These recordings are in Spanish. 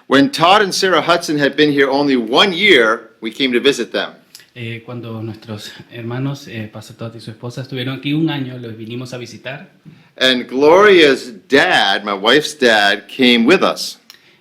When Todd and Sarah Hudson had been here only 1 year, we came to visit them. Cuando nuestros hermanos, Pastor Todd y su esposa, estuvieron aquí 1 año, los vinimos a visitar. And Gloria's dad, my wife's dad, came with us.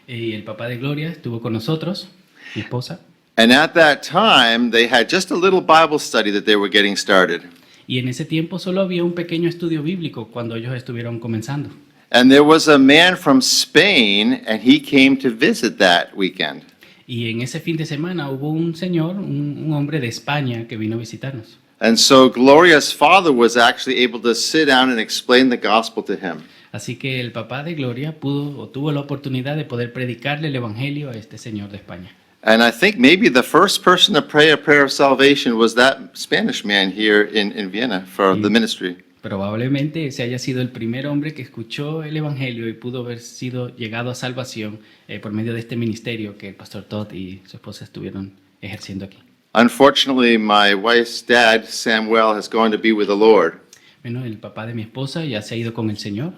Y el papá de Gloria estuvo con nosotros, mi esposa. And at that time, they had just a little Bible study that they were getting started. Y en ese tiempo solo había un pequeño estudio bíblico cuando ellos estuvieron comenzando. And there was a man from Spain, and he came to visit that weekend. Y en ese fin de semana hubo un señor, un hombre de España que vino a visitarnos. And so Gloria's father was actually able to sit down and explain the gospel to him. Así que el papá de Gloria tuvo la oportunidad de poder predicarle el evangelio a este señor de España. And I think maybe the first person to pray a prayer of salvation was that Spanish man here in Vienna for the ministry. Probablemente ese haya sido el primer hombre que escuchó el evangelio y pudo haber sido llegado a salvación por medio de este ministerio que el pastor Todd y su esposa estuvieron ejerciendo aquí. Unfortunately, my wife's dad, Samuel, has gone to be with the Lord. Bueno, el papá de mi esposa ya se ha ido con el Señor,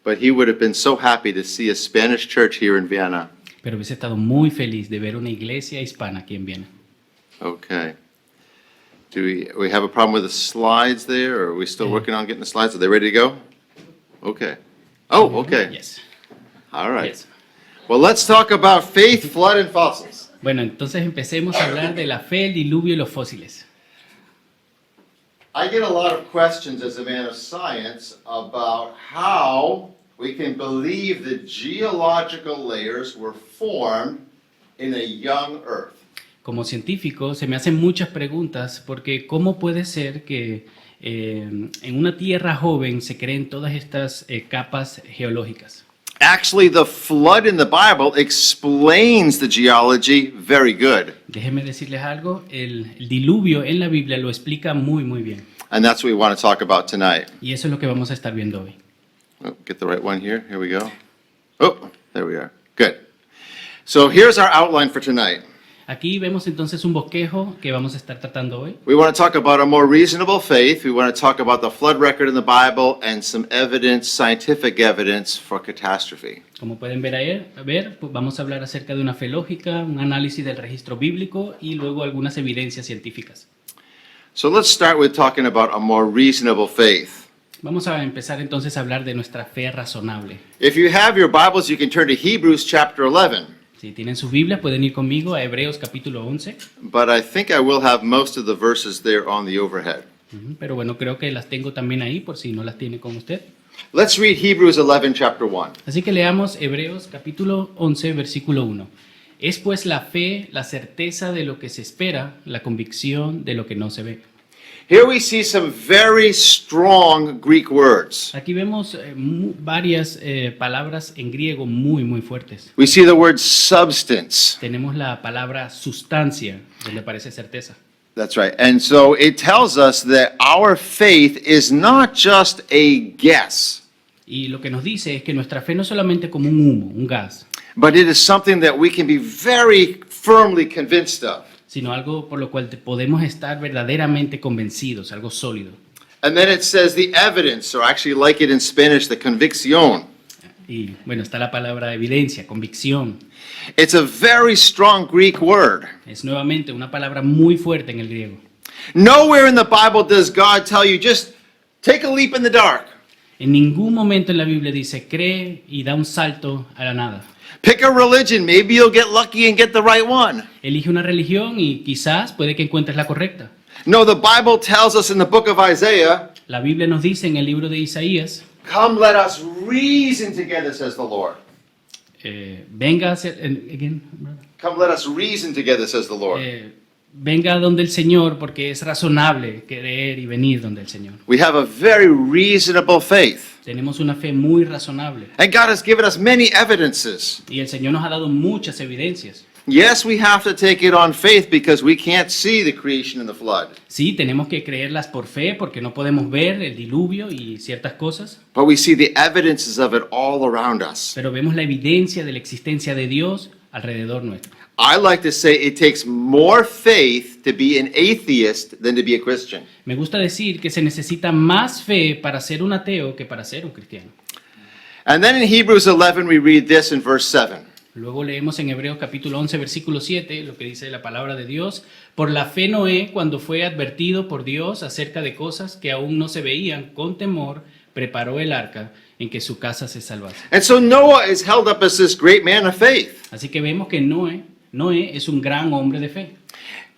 But he would have been so happy to see a Spanish church here in Vienna. pero hubiese estado muy feliz de ver una iglesia hispana aquí en Viena. Okay. Do we have a problem with the slides there, or are we still working on getting the slides? Are they ready to go? Okay. Oh, okay. Yes. All right. Yes. Well, let's talk about faith, flood, and fossils. Bueno, entonces empecemos a hablar de la fe, el diluvio y los fósiles. I get a lot of questions as a man of science about how we can believe the geological layers were formed in a young Earth. Como científico se me hacen muchas preguntas porque ¿cómo puede ser que en una tierra joven se creen todas estas capas geológicas? Actually, the flood in the Bible explains the geology very good. Déjenme decirles algo, el diluvio en la Biblia lo explica muy muy bien. And that's what we want to talk about tonight. Y eso es lo que vamos a estar viendo hoy. Oh, get the right one here. Here we go. Oh, there we are. Good. So here's our outline for tonight. Aquí vemos entonces un bosquejo que vamos a estar tratando hoy. We want to talk about a more reasonable faith. We want to talk about the flood record in the Bible and some evidence, scientific evidence for catastrophe. Como pueden ver, pues vamos a hablar acerca de una fe lógica, un análisis del registro bíblico y luego algunas evidencias científicas. So let's start with talking about a more reasonable faith. Vamos a empezar entonces a hablar de nuestra fe razonable. If you have your Bibles, you can turn to Hebrews chapter 11. Si tienen sus Biblias, pueden ir conmigo a Hebreos capítulo 11. But I think I will have most of the verses there on the overhead. Pero bueno, creo que las tengo también ahí por si no las tiene con usted. Let's read Hebrews 11, chapter 1. Así que leamos Hebreos capítulo 11, versículo 1. Es pues la fe, la certeza de lo que se espera, la convicción de lo que no se ve. Here we see some very strong Greek words. Aquí vemos varias palabras en griego muy, muy fuertes. We see the word substance. Tenemos la palabra sustancia, donde aparece certeza. That's right. And so it tells us that our faith is not just a guess, Y lo que nos dice es que nuestra fe no es solamente como un humo, un gas, but it is something that we can be very firmly convinced of. sino algo por lo cual podemos estar verdaderamente convencidos, algo sólido. And then it says the evidence, or actually like it in Spanish, the convicción. Y bueno, está la palabra evidencia, convicción. It's a very strong Greek word. Es nuevamente una palabra muy fuerte en el griego. Nowhere in the Bible does God tell you just take a leap in the dark. En ningún momento en la Biblia dice, cree y da un salto a la nada. Pick a religion, maybe you'll get lucky and get the right one. Elige una religión y quizás puede que encuentres la correcta. No, the Bible tells us in the book of Isaiah, La Biblia nos dice en el libro de Isaías, come let us reason together, says the Lord. venga, again, brother. Come let us reason together, says the Lord. Venga donde el Señor porque es razonable querer y venir donde el Señor. We have a very reasonable faith. Tenemos una fe muy razonable And God has given us many evidences. y el Señor nos ha dado muchas evidencias. Yes, we have to take it on faith because we can't see the creation and the flood. Sí, tenemos que creerlas por fe porque no podemos ver el diluvio y ciertas cosas, But we see the evidences of it all around us. pero vemos la evidencia de la existencia de Dios alrededor nuestro. I like to say it takes more faith to be an atheist than to be a Christian. Me gusta decir que se necesita más fe para ser un ateo que para ser un cristiano. And then in Hebrews 11, we read this in verse 7. Luego leemos en Hebreos capítulo 11, versículo 7, lo que dice la palabra de Dios. Por la fe Noé, cuando fue advertido por Dios acerca de cosas que aún no se veían, con temor, preparó el arca en que su casa se salvase. And so Noah is held up as this great man of faith. Así que vemos que Noé es un gran hombre de fe.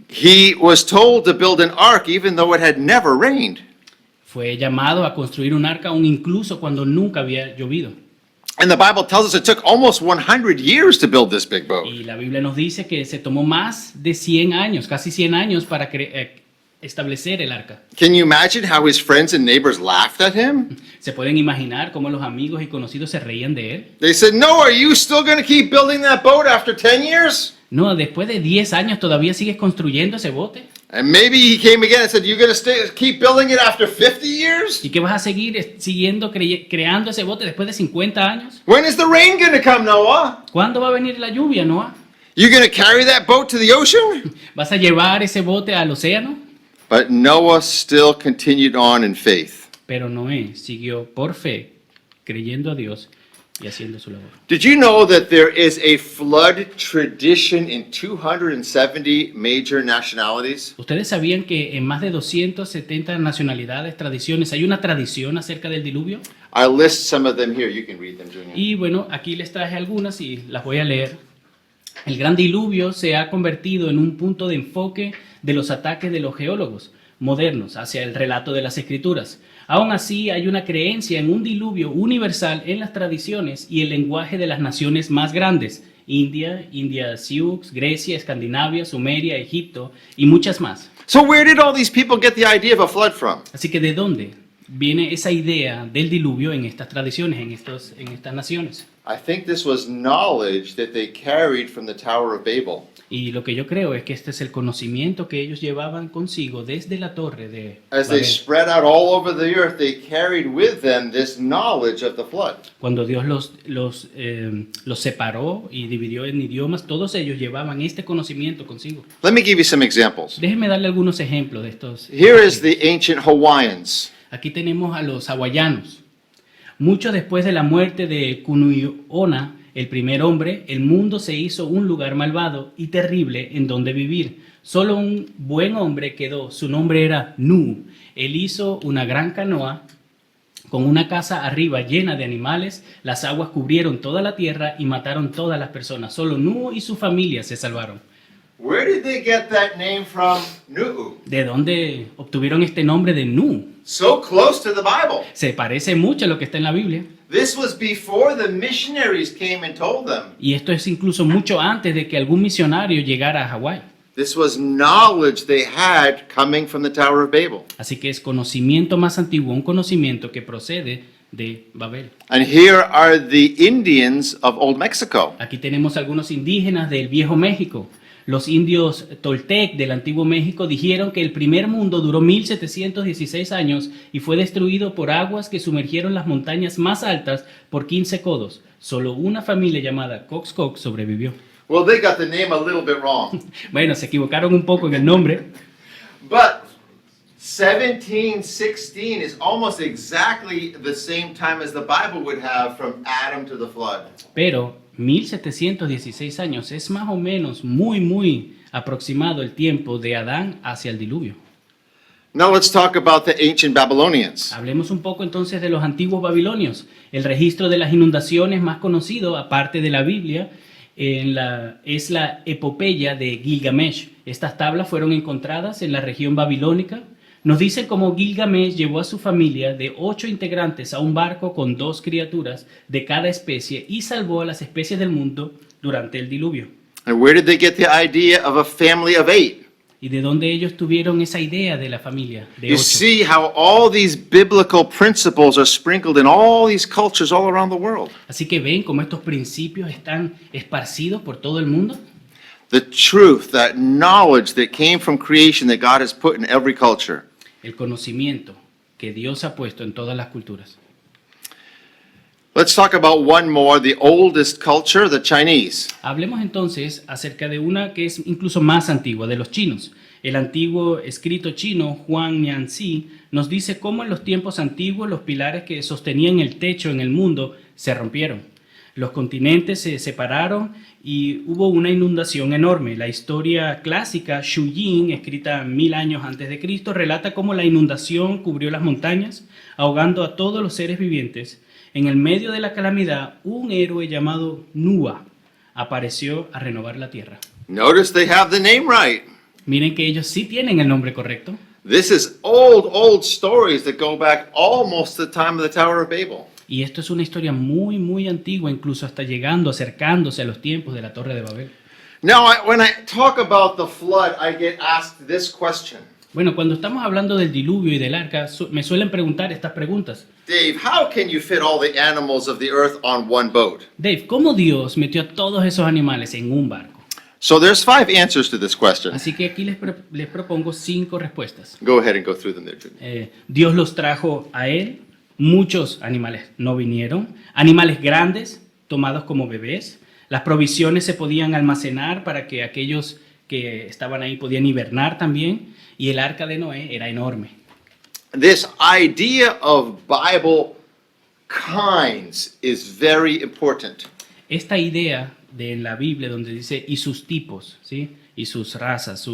He was told to build an ark even though it had never rained. Fue llamado a construir un arca aún incluso cuando nunca había llovido. And the Bible tells us it took almost 100 years to build this big boat. Y la Biblia nos dice que se tomó más de 100 años, casi 100 años para establecer el arca. Can you imagine how his friends and neighbors laughed at him? ¿Se pueden imaginar cómo los amigos y conocidos se reían de él? They said, "No, are you still going to keep building that boat after 10 years?" No, después de 10 años todavía sigues construyendo ese bote. And maybe he came again and said, "You're going to keep building it after 50 years? ¿Y qué vas a seguir siguiendo creando ese bote después de 50 años? When is the rain going to come, Noah? ¿Cuándo va a venir la lluvia, Noah? You're going to carry that boat to the ocean?" ¿Vas a llevar ese bote al océano? But Noah still continued on in faith. Pero Noé siguió por fe, creyendo a Dios y haciendo su labor. Did you know that there is a flood tradition in 270 major nationalities? ¿Ustedes sabían que en más de 270 nacionalidades, tradiciones, hay una tradición acerca del diluvio? I list some of them here. You can read them, Junior. Y bueno, aquí les traje algunas y las voy a leer. El gran diluvio se ha convertido en un punto de enfoque de los ataques de los geólogos modernos hacia el relato de las escrituras. Aún así, hay una creencia en un diluvio universal en las tradiciones y el lenguaje de las naciones más grandes: India, Sioux, Grecia, Escandinavia, Sumeria, Egipto y muchas más. So where did all these people get the idea of a flood from? Así que ¿de dónde viene esa idea del diluvio en estas tradiciones, en estas naciones? I think this was knowledge that they carried from the Tower of Babel. Y lo que yo creo es que este es el conocimiento que ellos llevaban consigo desde la torre de As they Babel. spread out all over the earth, they carried with them this knowledge of the flood. Cuando Dios los separó y dividió en idiomas, todos ellos llevaban este conocimiento consigo. Let me give you some examples. Déjenme darle algunos ejemplos de estos. Here is the ancient Hawaiians. Aquí tenemos a los hawaianos. Mucho después de la muerte de Kunuiona, el primer hombre, el mundo se hizo un lugar malvado y terrible en donde vivir. Solo un buen hombre quedó, su nombre era Nu. Él hizo una gran canoa con una casa arriba llena de animales. Las aguas cubrieron toda la tierra y mataron todas las personas. Solo Nu y su familia se salvaron. Where did they get that name from? Nu'u. ¿De dónde obtuvieron este nombre de Nu? So close to the Bible. Se parece mucho a lo que está en la Biblia. This was before the missionaries came and told them. Y esto es incluso mucho antes de que algún misionario llegara a Hawái. This was knowledge they had coming from the Tower of Babel. Así que es conocimiento más antiguo, un conocimiento que procede de Babel. And here are the Indians of Old Mexico. Aquí tenemos algunos indígenas del Viejo México. Los indios Toltec del Antiguo México dijeron que el primer mundo duró 1716 años y fue destruido por aguas que sumergieron las montañas más altas por 15 codos. Solo una familia llamada Coxcox sobrevivió. Well, they got the name a little bit wrong. Bueno, se equivocaron un poco en el nombre, But 1716 is almost exactly the same time as the Bible would have from Adam to the flood. pero 1716 años es más o menos muy aproximado el tiempo de Adán hacia el diluvio. Now let's talk about the ancient Babylonians. Hablemos un poco entonces de los antiguos babilonios. El registro de las inundaciones más conocido, aparte de la Biblia, es la epopeya de Gilgamesh. Estas tablas fueron encontradas en la región babilónica. Nos dicen cómo Gilgamesh llevó a su familia de 8 integrantes a un barco con 2 criaturas de cada especie y salvó a las especies del mundo durante el diluvio. And where did they get the idea of a family of 8? ¿Y de dónde ellos tuvieron esa idea de la familia de You 8? see how all these biblical principles are sprinkled in all these cultures all around the world. Así que ven cómo estos principios están esparcidos por todo el mundo. The truth, that knowledge that came from creation that God has put in every culture. El conocimiento que Dios ha puesto en todas las culturas. Let's talk about one more, the oldest culture, the Chinese. Hablemos entonces acerca de una que es incluso más antigua, de los chinos. El antiguo escrito chino Huang Nianzi nos dice cómo en los tiempos antiguos los pilares que sostenían el techo en el mundo se rompieron. Los continentes se separaron y hubo una inundación enorme. La historia clásica Shu Yin, escrita 1000 años antes de Cristo, relata cómo la inundación cubrió las montañas, ahogando a todos los seres vivientes. En el medio de la calamidad, un héroe llamado Nua apareció a renovar la tierra. Notice they have the name right. Miren que ellos sí tienen el nombre correcto. This is old stories that go back almost to the time of the Tower of Babel. Y esto es una historia muy, muy antigua, incluso hasta llegando, acercándose a los tiempos de la Torre de Babel. Now, when I talk about the flood, I get asked this question. Bueno, cuando estamos hablando del diluvio y del arca, me suelen preguntar estas preguntas. Dave, how can you fit all the animals of the earth on one boat? Dave, ¿cómo Dios metió a todos esos animales en un barco? So there's 5 answers to this question. Así que aquí les propongo 5 respuestas. Go ahead and go through them there, Junior. Dios los trajo a él, muchos animales no vinieron, animales grandes tomados como bebés, las provisiones se podían almacenar para que aquellos que estaban ahí podían hibernar también, y el arca de Noé era enorme. This idea of Bible kinds is very important. Esta idea de la Biblia donde dice y sus tipos, ¿sí? Y sus razas,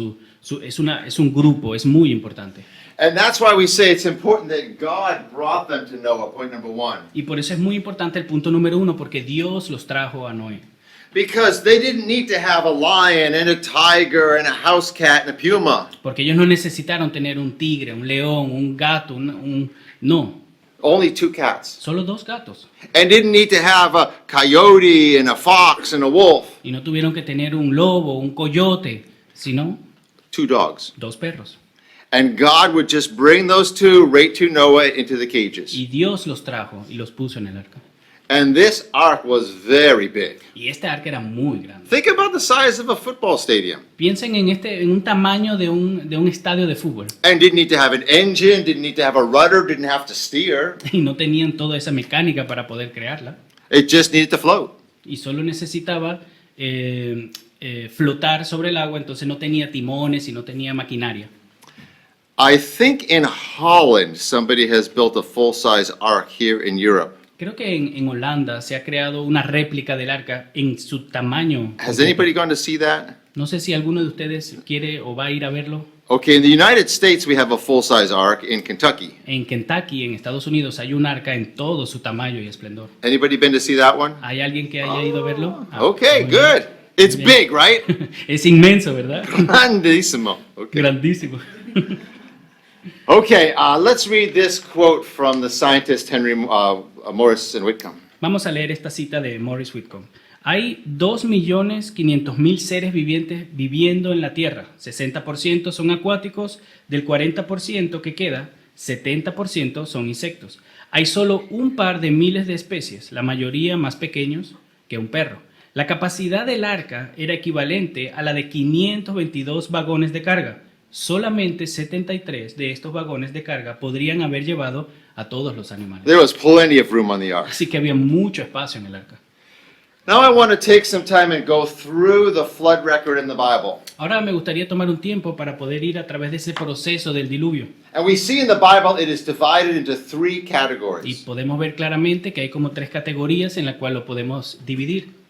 es un grupo, es muy importante. And that's why we say it's important that God brought them to Noah, point number 1. Y por eso es muy importante el punto número 1, porque Dios los trajo a Noé. Because they didn't need to have a lion and a tiger and a house cat and a puma. Porque ellos no necesitaron tener un tigre, un león, un gato, no, Only 2 cats. solo 2 gatos. And didn't need to have a coyote and a fox and a wolf. Y no tuvieron que tener un lobo, un coyote, sino 2 dogs. 2 perros. And God would just bring those 2 right to Noah into the cages. Y Dios los trajo y los puso en el arca. And this ark was very big. Y este arca era muy grande. Think about the size of a football stadium. Piensen en un tamaño de un estadio de fútbol. And didn't need to have an engine, didn't need to have a rudder, didn't have to steer. Y no tenían toda esa mecánica para poder crearla. It just needed to float. Y solo necesitaba flotar sobre el agua, entonces no tenía timones y no tenía maquinaria. I think in Holland somebody has built a full-size ark here in Europe. Creo que en Holanda se ha creado una réplica del arca en su tamaño. Has anybody gone to see that? No sé si alguno de ustedes quiere o va a ir a verlo. Okay, in the United States we have a full-size ark in Kentucky. En Kentucky, en Estados Unidos, hay un arca en todo su tamaño y esplendor. Anybody been to see that one? ¿Hay alguien que haya ido a verlo? Ah, Okay, muy bien. good. It's Bien. big, right? Es inmenso, ¿verdad? Grandissimo. Okay. Grandísimo. Okay, let's read this quote from the scientist Henry Morris and Whitcomb. Vamos a leer esta cita de Morris Whitcomb. Hay 2.500.000 seres vivientes viviendo en la Tierra. 60% son acuáticos, del 40% que queda, 70% son insectos. Hay solo un par de miles de especies, la mayoría más pequeños que un perro. La capacidad del arca era equivalente a la de 522 vagones de carga. Solamente 73 de estos vagones de carga podrían haber llevado a todos los animales. There was plenty of room on the ark. Así que había mucho espacio en el arca. Now I want to take some time and go through the flood record in the Bible. Ahora me gustaría tomar un tiempo para poder ir a través de ese proceso del diluvio. And we see in the Bible it is divided into 3 Y categories. podemos ver claramente que hay como 3 categorías en las cuales lo podemos dividir.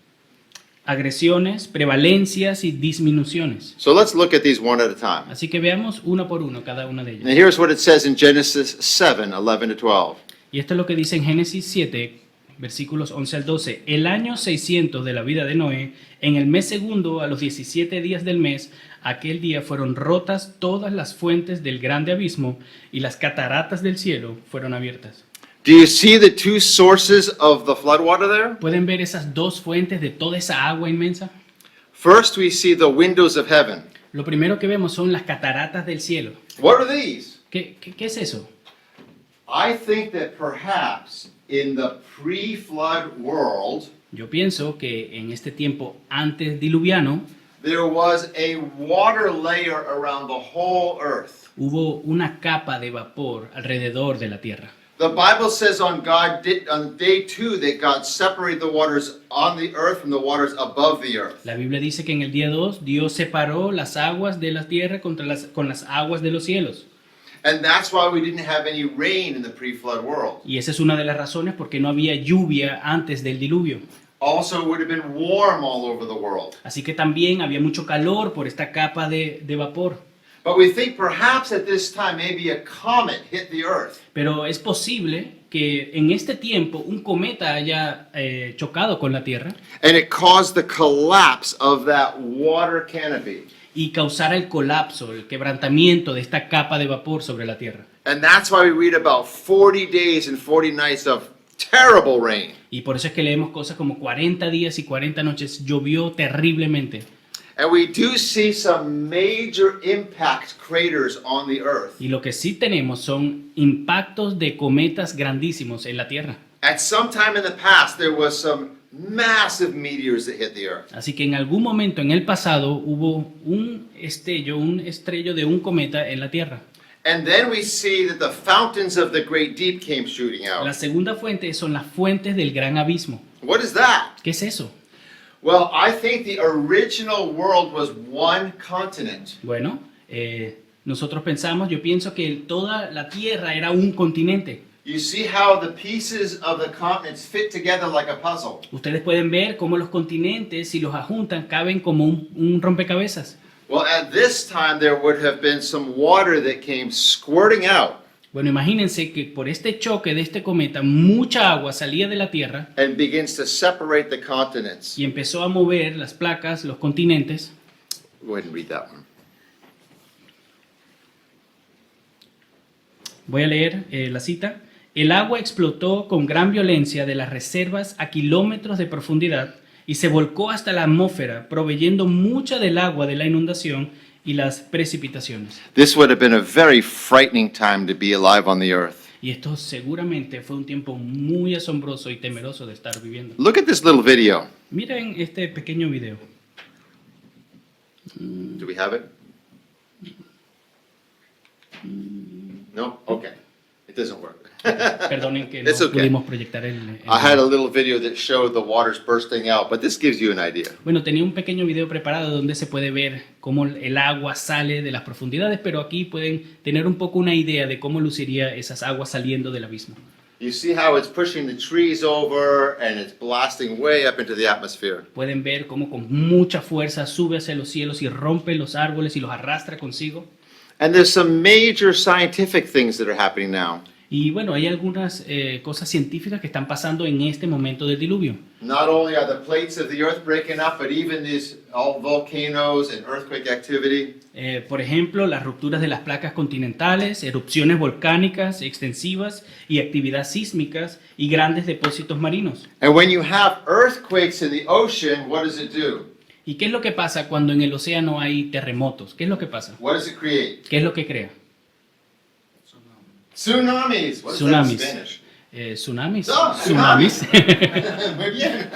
Agresiones, prevalencias y disminuciones. So let's look at these one at a time. Así que veamos uno por uno cada una de And ellas. here's what it says in Genesis 7, 11 to 12. Y esto es lo que dice en Génesis 7, versículos 11 al 12. El año 600 de la vida de Noé, en el mes segundo, a los 17 días del mes, aquel día fueron rotas todas las fuentes del grande abismo y las cataratas del cielo fueron abiertas. Do you see the 2 sources of the flood water there? ¿Pueden ver esas 2 fuentes de toda esa agua inmensa? First, we see the windows of heaven. Lo primero que vemos son las cataratas del cielo. What are these? ¿Qué es eso? I think that perhaps in the pre-flood world, Yo pienso que en este tiempo antes diluviano there was a water layer around the whole earth. hubo una capa de vapor alrededor de la tierra. The Bible says on day 2 that God separated the waters on the earth from the waters above the earth. La Biblia dice que en el día 2 Dios separó las aguas de la tierra con las aguas de los cielos. And that's why we didn't have any rain in the pre-flood world. Y esa es una de las razones por qué no había lluvia antes del diluvio. Also, it would have been warm all over the world. Así que también había mucho calor por esta capa de vapor. But we think perhaps at this time maybe a comet hit the earth. Pero es posible que en este tiempo un cometa haya chocado con la Tierra And it caused the collapse of that water canopy. y causara el colapso, el quebrantamiento de esta capa de vapor sobre la Tierra. And that's why we read about 40 days and 40 nights of terrible rain. Y por eso es que leemos cosas como 40 días y 40 noches llovió terriblemente. And we do see some major impact craters on the earth. Y lo que sí tenemos son impactos de cometas grandísimos en la Tierra. At some time in the past, there was some massive meteors that hit the earth. Así que en algún momento en el pasado hubo un estrello de un cometa en la Tierra. And then we see that the fountains of the great deep came shooting La out. segunda fuente son las fuentes del gran abismo. What is that? ¿Qué es eso? Well, I think the original world was one continent. Bueno, nosotros pensamos, yo pienso que toda la Tierra era un continente. You see how the pieces of the continents fit together like a puzzle. Ustedes pueden ver cómo los continentes, si los ajuntan, caben como un rompecabezas. Well, at this time, there would have been some water that came squirting out Bueno, imagínense que por este choque de este cometa, mucha agua salía de la Tierra and begins to separate the continents. y empezó a mover las placas, los continentes. Go ahead and read that one. Voy a leer la cita. El agua explotó con gran violencia de las reservas a kilómetros de profundidad y se volcó hasta la atmósfera, proveyendo mucha del agua de la inundación y las precipitaciones. This would have been a very frightening time to be alive on the earth. Y esto seguramente fue un tiempo muy asombroso y temeroso de estar viviendo. Look at this little video. Miren este pequeño video. Do we have it? No? Okay. It doesn't work. Perdonen que no It's okay. pudimos proyectar el I had a little video that showed the waters bursting out, but this gives you an idea. Bueno, tenía un pequeño video preparado donde se puede ver cómo el agua sale de las profundidades, pero aquí pueden tener un poco una idea de cómo luciría esas aguas saliendo del abismo. You see how it's pushing the trees over and it's blasting way up into the atmosphere. Pueden ver cómo con mucha fuerza sube hacia los cielos y rompe los árboles y los arrastra consigo. And there's some major scientific things that are happening now. Y bueno, hay algunas cosas científicas que están pasando en este momento del diluvio. Not only are the plates of the earth breaking up, but even these all volcanoes and earthquake activity. Por ejemplo, las rupturas de las placas continentales, erupciones volcánicas extensivas y actividad sísmicas y grandes depósitos marinos. And when you have earthquakes in the ocean, what does it do? ¿Y qué es lo que pasa cuando en el océano hay terremotos? ¿Qué es lo que pasa? What does it create? ¿Qué es lo que crea? Tsunamis. What is Tsunamis. that in Spanish? Tsunamis. Oh, Tsunamis. Muy bien.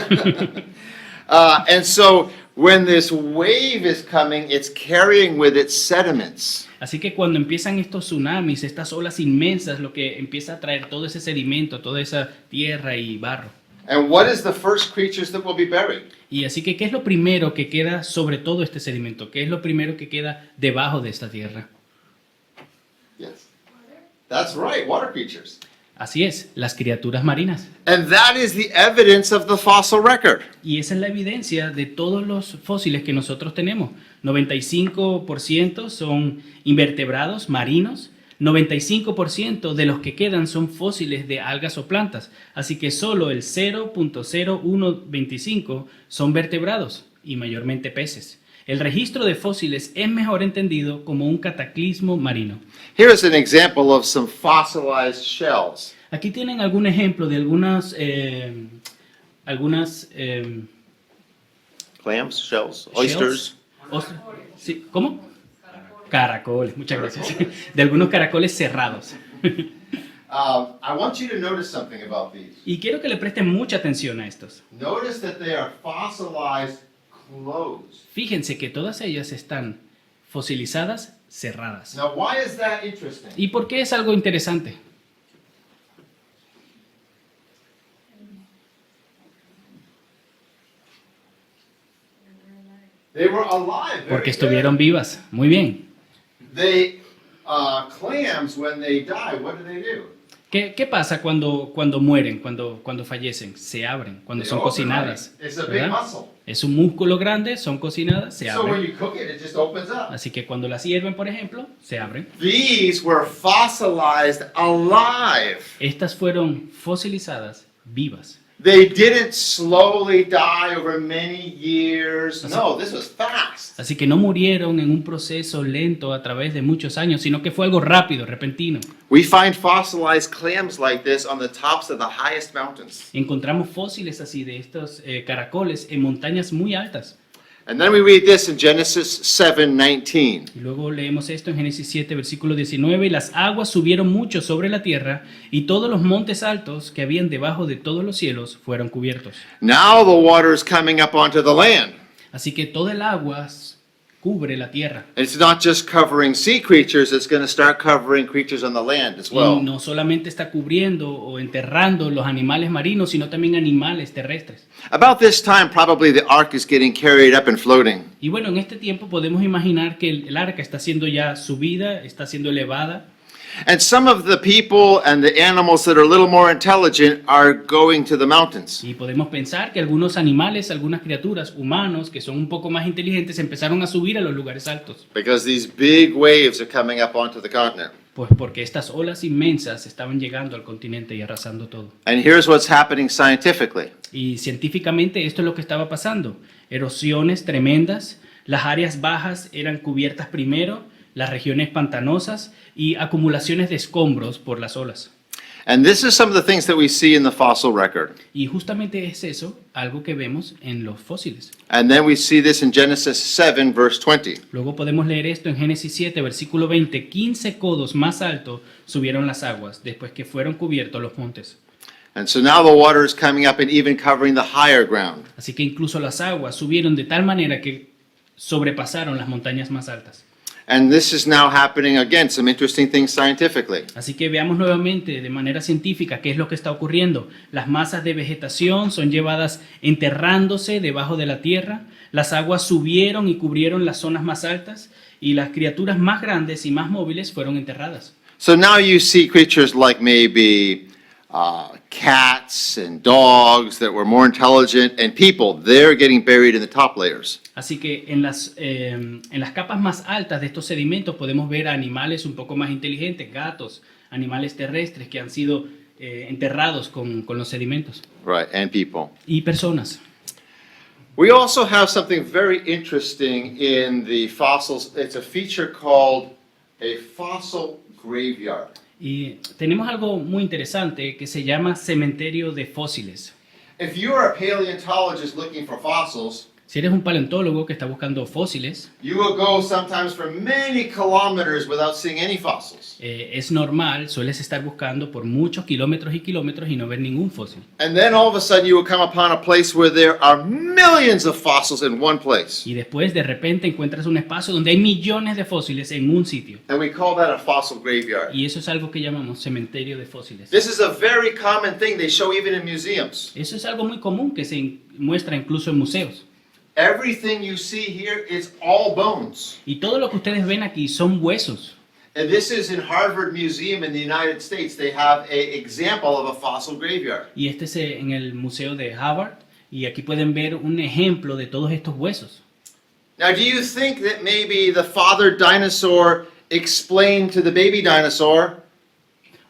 And so when this wave is coming, it's carrying with it sediments. Así que cuando empiezan estos tsunamis, estas olas inmensas, lo que empieza a traer todo ese sedimento, toda esa tierra y barro. And what is the first creatures that will be buried? Y así que, ¿qué es lo primero que queda sobre todo este sedimento? ¿Qué es lo primero que queda debajo de esta tierra? Yes. That's right, water creatures. Así es, las criaturas marinas. And that is the evidence of the fossil record. Y esa es la evidencia de todos los fósiles que nosotros tenemos. 95% son invertebrados marinos. 95% de los que quedan son fósiles de algas o plantas. Así que solo el 0.0125 son vertebrados y mayormente peces. El registro de fósiles es mejor entendido como un cataclismo marino. Here is an example of some fossilized shells. Aquí tienen algún ejemplo de algunas Clams, shells, oysters. Sí, ¿cómo? Caracoles, muchas gracias. De algunos caracoles cerrados. I want you to notice something about these. Y quiero que le presten mucha atención a estos. Notice that they are fossilized closed. Fíjense que todas ellas están fosilizadas cerradas. Now, why is that interesting? ¿Y por qué es algo interesante? They were alive. Very porque good. estuvieron vivas. Muy bien. They, clams, when they die, what do? ¿Qué pasa cuando mueren, cuando fallecen? Se abren, cuando They son open, cocinadas. right? It's a big ¿Verdad? muscle. Es un músculo grande, son cocinadas, se So when abren. you cook it just opens up. Así que cuando las hierven, por ejemplo, se abren. These were fossilized alive. Estas fueron fosilizadas vivas. They didn't slowly die over many years. No, this was fast. Así que no murieron en un proceso lento a través de muchos años, sino que fue algo rápido, repentino. We find fossilized clams like this on the tops of the highest mountains. Encontramos fósiles así de estos caracoles en montañas muy altas. And then we read this in Genesis 7:19. Y luego leemos esto en Génesis 7, versículo 19. Y las aguas subieron mucho sobre la tierra, y todos los montes altos que habían debajo de todos los cielos fueron cubiertos. Now the water is coming up onto the land. Así que toda el agua cubre la tierra. It's not just covering sea creatures, it's going to start covering creatures on the land as Y well. no solamente está cubriendo o enterrando los animales marinos, sino también animales terrestres. About this time, probably the ark is getting carried up and floating. Y bueno, en este tiempo podemos imaginar que el arca está siendo ya subida, está siendo elevada. And some of the people and the animals that are a little more intelligent are going to the mountains. Y podemos pensar que algunos animales, algunas criaturas, humanos, que son un poco más inteligentes, empezaron a subir a los lugares altos. Because these big waves are coming up onto the continent. Pues porque estas olas inmensas estaban llegando al continente y arrasando todo. And here's what's happening scientifically. Y científicamente esto es lo que estaba pasando. Erosiones tremendas, las áreas bajas eran cubiertas primero, las regiones pantanosas y acumulaciones de escombros por las olas. And this is some of the things that we see in the fossil record. Y justamente es eso, algo que vemos en los fósiles. And then we see this in Genesis 7, verse 20. Luego podemos leer esto en Génesis 7, versículo 20. 15 codos más alto subieron las aguas después que fueron cubiertos los montes. And so now the water is coming up and even covering the higher ground. Así que incluso las aguas subieron de tal manera que sobrepasaron las montañas más altas. And this is now happening again, some interesting things scientifically. Así que veamos nuevamente de manera científica qué es lo que está ocurriendo. Las masas de vegetación son llevadas enterrándose debajo de la tierra, las aguas subieron y cubrieron las zonas más altas y las criaturas más grandes y más móviles fueron enterradas. So now you see creatures like maybe cats and dogs that were more intelligent, and people, they're getting buried in the top layers. Así que en las capas más altas de estos sedimentos podemos ver a animales un poco más inteligentes, gatos, animales terrestres que han sido enterrados con los sedimentos. Right, and people. Y personas. We also have something very interesting in the fossils. It's a feature called a fossil graveyard. Y tenemos algo muy interesante que se llama cementerio de fósiles. If you're a paleontologist looking for fossils, Si eres un paleontólogo que está buscando fósiles, you will go sometimes for many kilometers without seeing any fossils. es normal, sueles estar buscando por muchos kilómetros y kilómetros y no ver ningún fósil. And then all of a sudden you will come upon a place where there are millions of fossils in one place. Y después de repente encuentras un espacio donde hay millones de fósiles en un sitio. And we call that a fossil graveyard. Y eso es algo que llamamos cementerio de fósiles. This is a very common thing they show even in museums. Eso es algo muy común que se muestra incluso en museos. Everything you see here is all bones. Y todo lo que ustedes ven aquí son huesos. And this is in Harvard Museum in the United States. They have an example of a fossil graveyard. Y este es en el Museo de Harvard. Y aquí pueden ver un ejemplo de todos estos huesos. Now, do you think that maybe the father dinosaur explained to the baby dinosaur,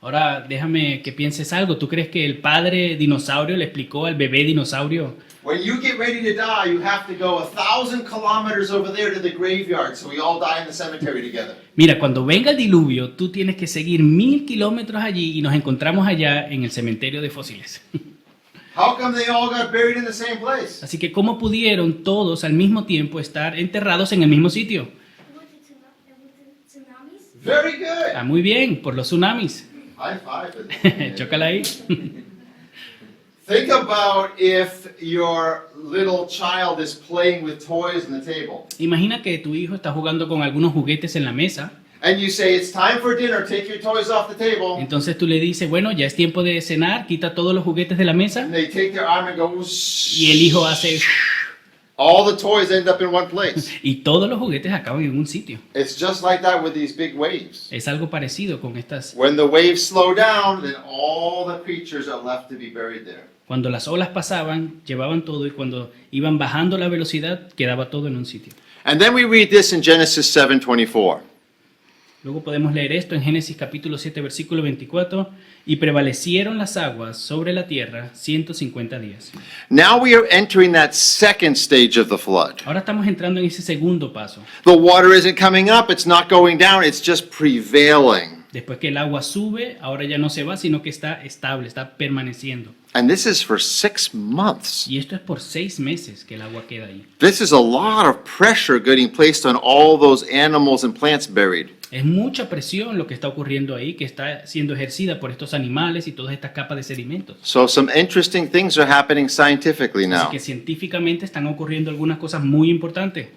Ahora déjame que pienses algo. ¿Tú crees que el padre dinosaurio le explicó al bebé dinosaurio? when you get ready to die, you have to go 1,000 kilometers over there to the graveyard, so we all die in the cemetery together? Mira, cuando venga el diluvio, tú tienes que seguir 1000 kilómetros allí y nos encontramos allá en el cementerio de fósiles. How come they all got buried in the same place? Así que, ¿cómo pudieron todos al mismo tiempo estar enterrados en el mismo sitio? Tsunamis? Very good. Ah, muy bien, por los tsunamis. High five. Chócala ahí. Think about if your little child is playing with toys on the table. Imagina que tu hijo está jugando con algunos juguetes en la mesa. And you say, it's time for dinner, take your toys off the table. Entonces tú le dices, bueno, ya es tiempo de cenar, quita todos los juguetes de la mesa. And they take their arm and go, whoosh. Y el hijo hace... All the toys end up in one place. Y todos los juguetes acaban en un sitio. It's just like that with these big waves. Es algo parecido con estas. When the waves slow down, then all the creatures are left to be buried there. Cuando las olas pasaban, llevaban todo y cuando iban bajando la velocidad, quedaba todo en un sitio. And then we read this in Genesis 7:24. Luego podemos leer esto en Génesis capítulo 7, versículo 24. Y prevalecieron las aguas sobre la tierra 150 días. Now we are entering that second stage of the flood. Ahora estamos entrando en ese segundo paso. The water isn't coming up, it's not going down, it's just prevailing. Después que el agua sube, ahora ya no se va, sino que está estable, está permaneciendo. And this is for 6 months. Y esto es por 6 meses que el agua queda ahí. This is a lot of pressure getting placed on all those animals and plants buried. Es mucha presión lo que está ocurriendo ahí, que está siendo ejercida por estos animales y todas estas capas de sedimentos. So some interesting things are happening scientifically Así now. que científicamente están ocurriendo algunas cosas muy importantes.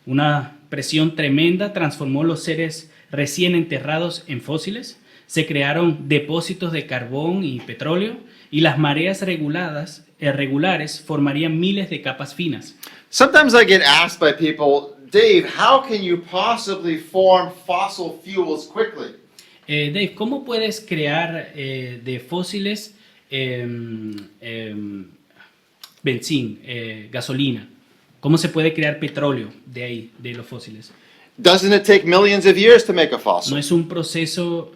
Una presión tremenda transformó los seres recién enterrados en fósiles, se crearon depósitos de carbón y petróleo y las mareas regulares formarían miles de capas finas. Sometimes I get asked by people, Dave, how can you possibly form fossil fuels quickly? Dave, ¿cómo puedes crear de fósiles gasolina? ¿Cómo se puede crear petróleo de ahí, de los fósiles? Doesn't it take millions of years to make a No fossil? es un proceso,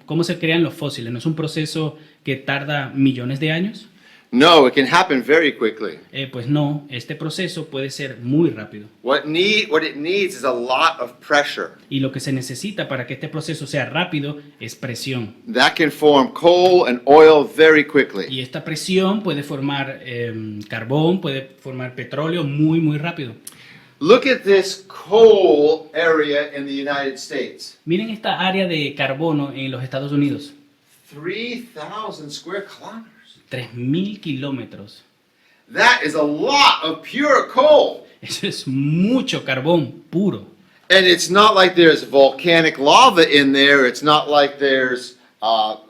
¿cómo se crean los fósiles? ¿No es un proceso que tarda millones de años? No, it can happen very quickly. Pues no, este proceso puede ser muy rápido. What it needs is a lot of pressure. Y lo que se necesita para que este proceso sea rápido es presión. That can form coal and oil very quickly. Y esta presión puede formar carbón, puede formar petróleo muy, muy rápido. Look at this coal area in the United States. Miren esta área de carbono en los Estados Unidos. 3,000 square kilometers. 3.000 kilómetros. That is a lot of pure coal. Eso es mucho carbón puro. And it's not like there's volcanic lava in there. It's not like there's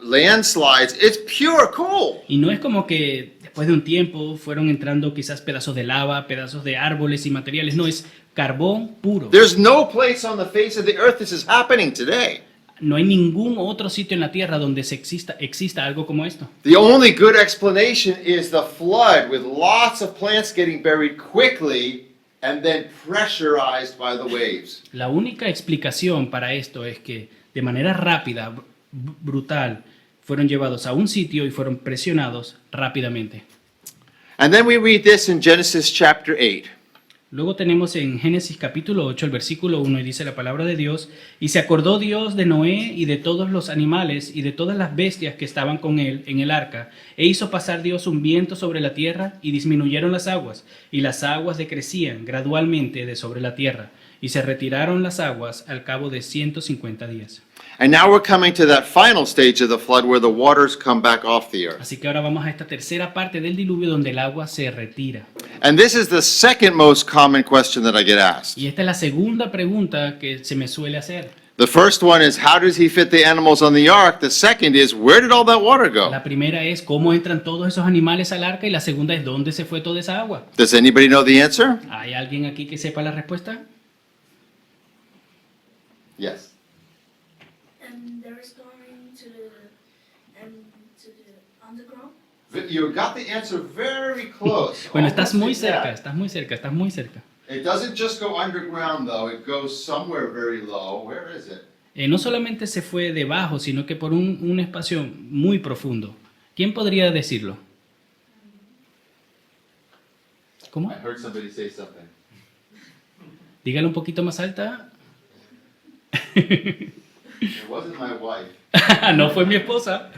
landslides. It's pure coal. Y no es como que después de un tiempo fueron entrando quizás pedazos de lava, pedazos de árboles y materiales. No, es carbón puro. There's no place on the face of the earth this is happening today. No hay ningún otro sitio en la Tierra donde exista algo como esto. The only good explanation is the flood with lots of plants getting buried quickly and then pressurized by the waves. La única explicación para esto es que de manera rápida, brutal, fueron llevados a un sitio y fueron presionados rápidamente. And then we read this in Genesis chapter 8. Luego tenemos en Génesis capítulo 8 el versículo 1 y dice la palabra de Dios: y se acordó Dios de Noé y de todos los animales y de todas las bestias que estaban con él en el arca, e hizo pasar Dios un viento sobre la tierra y disminuyeron las aguas, y las aguas decrecían gradualmente de sobre la tierra, y se retiraron las aguas al cabo de 150 días. And now we're coming to that final stage of the flood where the waters come back off the earth. Así que ahora vamos a esta tercera parte del diluvio donde el agua se retira. And this is the second most common question that I get asked. Y esta es la segunda pregunta que se me suele hacer. The first one is, how does he fit the animals on the ark? The second is, where did all that water go? La primera es cómo entran todos esos animales al arca y la segunda es dónde se fue toda esa agua. Does anybody know the answer? ¿Hay alguien aquí que sepa la respuesta? Yes. And there is going to the underground. You got the answer very close. Bueno, estás muy Almost cerca, exact. estás muy cerca, estás muy cerca. It doesn't just go underground though, it goes somewhere very low. Where is it? No solamente se fue debajo, sino que por un espacio muy profundo. ¿Quién podría decirlo? ¿Cómo? I heard somebody say something. Dígalo un poquito más alta. It wasn't my wife. No fue mi esposa.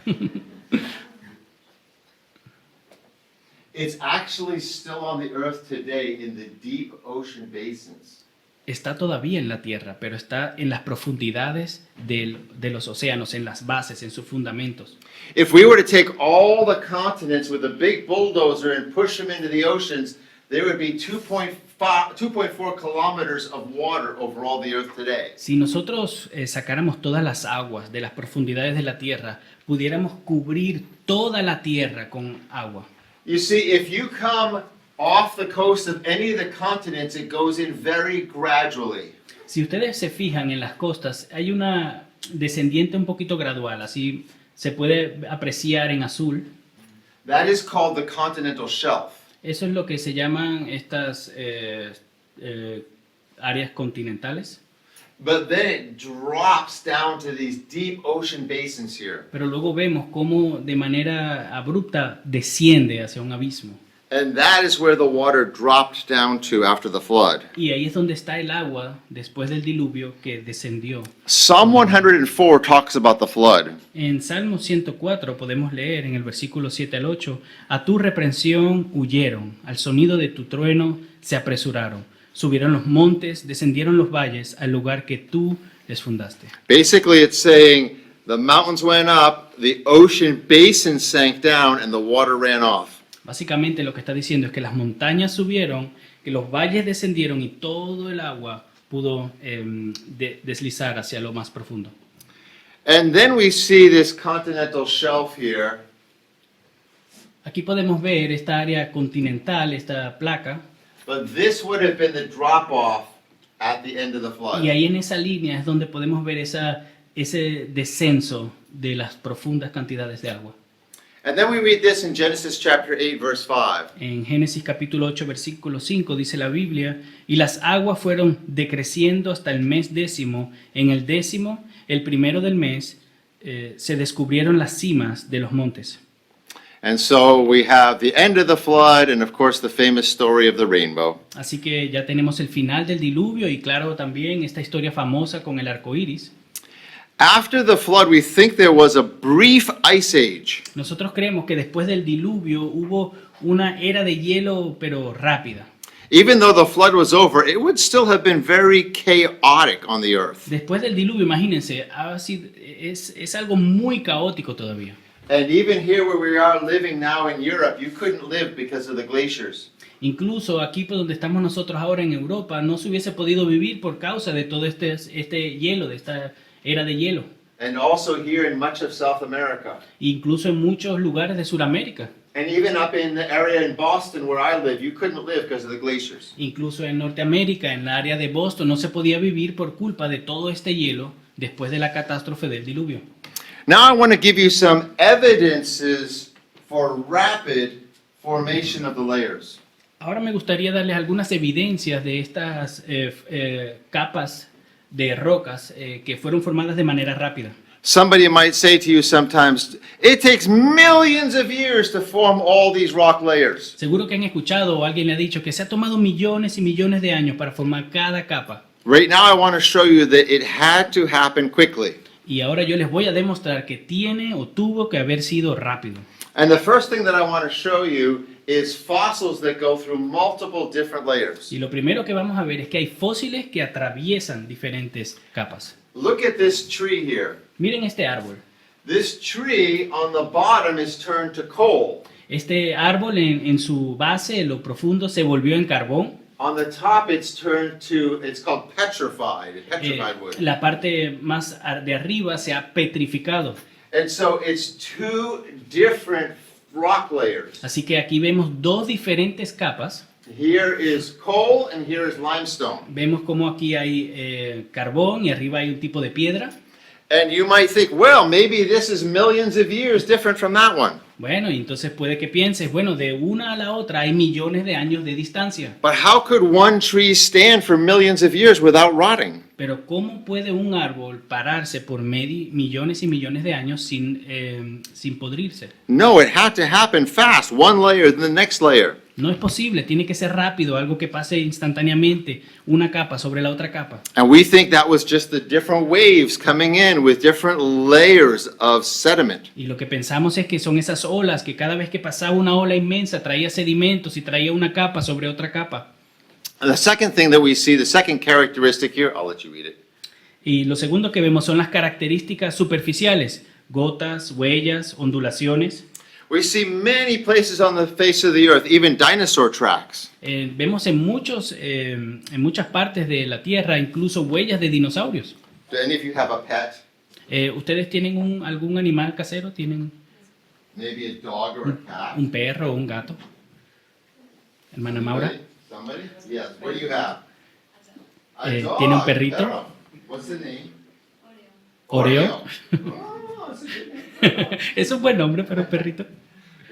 It's actually still on the earth today in the deep ocean basins. Está todavía en la tierra, pero está en las profundidades de los océanos, en las bases, en sus fundamentos. If we were to take all the continents with a big bulldozer and push them into the oceans, there would be 2.4 kilometers of water over all the earth today. Si nosotros sacáramos todas las aguas de las profundidades de la tierra, pudiéramos cubrir toda la tierra con agua. You see, if you come off the coast of any of the continents, it goes in very gradually. Si ustedes se fijan en las costas, hay una descendiente un poquito gradual, así se puede apreciar en azul. That is called the continental shelf. Eso es lo que se llaman estas áreas continentales. But then it drops down to these deep ocean basins here. Pero luego vemos cómo de manera abrupta desciende hacia un abismo. And that is where the water dropped down to after the flood. Y ahí es donde está el agua después del diluvio que descendió. Psalm 104 talks about the flood. En Salmo 104 podemos leer en el versículo 7 al 8, a tu reprensión huyeron, al sonido de tu trueno se apresuraron, subieron los montes, descendieron los valles al lugar que tú les fundaste. Basically, it's saying the mountains went up, the ocean basin sank down, and the water ran off. Básicamente lo que está diciendo es que las montañas subieron, que los valles descendieron y todo el agua pudo deslizar hacia lo más profundo. And then we see this continental shelf here. Aquí podemos ver esta área continental, esta placa, But this would have been the drop off at the end of the flood. y ahí en esa línea es donde podemos ver ese descenso de las profundas cantidades de agua. And then we read this in Genesis chapter 8, verse 5. En Génesis capítulo 8, versículo 5 dice la Biblia, y las aguas fueron decreciendo hasta el mes 10. En el 10, el primero del mes, se descubrieron las cimas de los montes. And so we have the end of the flood and, of course, the famous story of the rainbow. Así que ya tenemos el final del diluvio y claro también esta historia famosa con el arco iris. After the flood, we think there was a brief ice age. Nosotros creemos que después del diluvio hubo una era de hielo pero rápida. Even though the flood was over, it would still have been very chaotic on the earth. Después del diluvio, imagínense, es algo muy caótico todavía. And even here where we are living now in Europe, you couldn't live because of the glaciers. Incluso aquí por donde estamos nosotros ahora en Europa, no se hubiese podido vivir por causa de todo este hielo, de esta era de hielo. And also here in much of South America. Incluso en muchos lugares de Sudamérica. And even up in the area in Boston where I live, you couldn't live because of the glaciers. Incluso en Norteamérica, en la área de Boston, no se podía vivir por culpa de todo este hielo después de la catástrofe del diluvio. Now I want to give you some evidences for rapid formation of the layers. Ahora me gustaría darles algunas evidencias de estas capas de rocas que fueron formadas de manera rápida. Somebody might say to you sometimes, it takes millions of years to form all these rock layers. Seguro que han escuchado o alguien le ha dicho que se ha tomado millones y millones de años para formar cada capa. Right now I want to show you that it had to happen quickly. Y ahora yo les voy a demostrar que tiene o tuvo que haber sido rápido. And the first thing that I want to show you is fossils that go through multiple different layers. Y lo primero que vamos a ver es que hay fósiles que atraviesan diferentes capas. Look at this tree here. Miren este árbol. This tree on the bottom is turned to coal. Este árbol en su base, en lo profundo, se volvió en carbón. On the top it's turned to, it's called petrified wood. La parte más de arriba se ha petrificado. And so it's two different rock layers. Así que aquí vemos dos diferentes capas. Here is coal and here is limestone. Vemos como aquí hay carbón y arriba hay un tipo de piedra. And you might think, well, maybe this is millions of years different from that one. Bueno, y entonces puede que pienses, bueno, de una a la otra hay millones de años de distancia. But how could one tree stand for millions of years without rotting? Pero ¿cómo puede un árbol pararse por millones y millones de años sin podrirse? No, it had to happen fast, one layer, then the next layer. No es posible, tiene que ser rápido, algo que pase instantáneamente, una capa sobre la otra capa. And we think that was just the different waves coming in with different layers of sediment. Y lo que pensamos es que son esas olas, que cada vez que pasaba una ola inmensa traía sedimentos y traía una capa sobre otra capa. And the second thing that we see, the second characteristic here, I'll let you read it. Y lo segundo que vemos son las características superficiales, gotas, huellas, ondulaciones. We see many places on the face of the earth, even dinosaur tracks. Vemos en muchas partes de la Tierra incluso huellas de dinosaurios. Do any of you have a pet? ¿Ustedes tienen algún animal casero? ¿Tienen Maybe a dog or a cat? un perro o un gato? Hermana Maura. Somebody? Yes. What do you have? A dog, ¿Tiene un perrito? perro. What's the name? Oreo. Oh, it's a good name. Es un buen nombre para un perrito.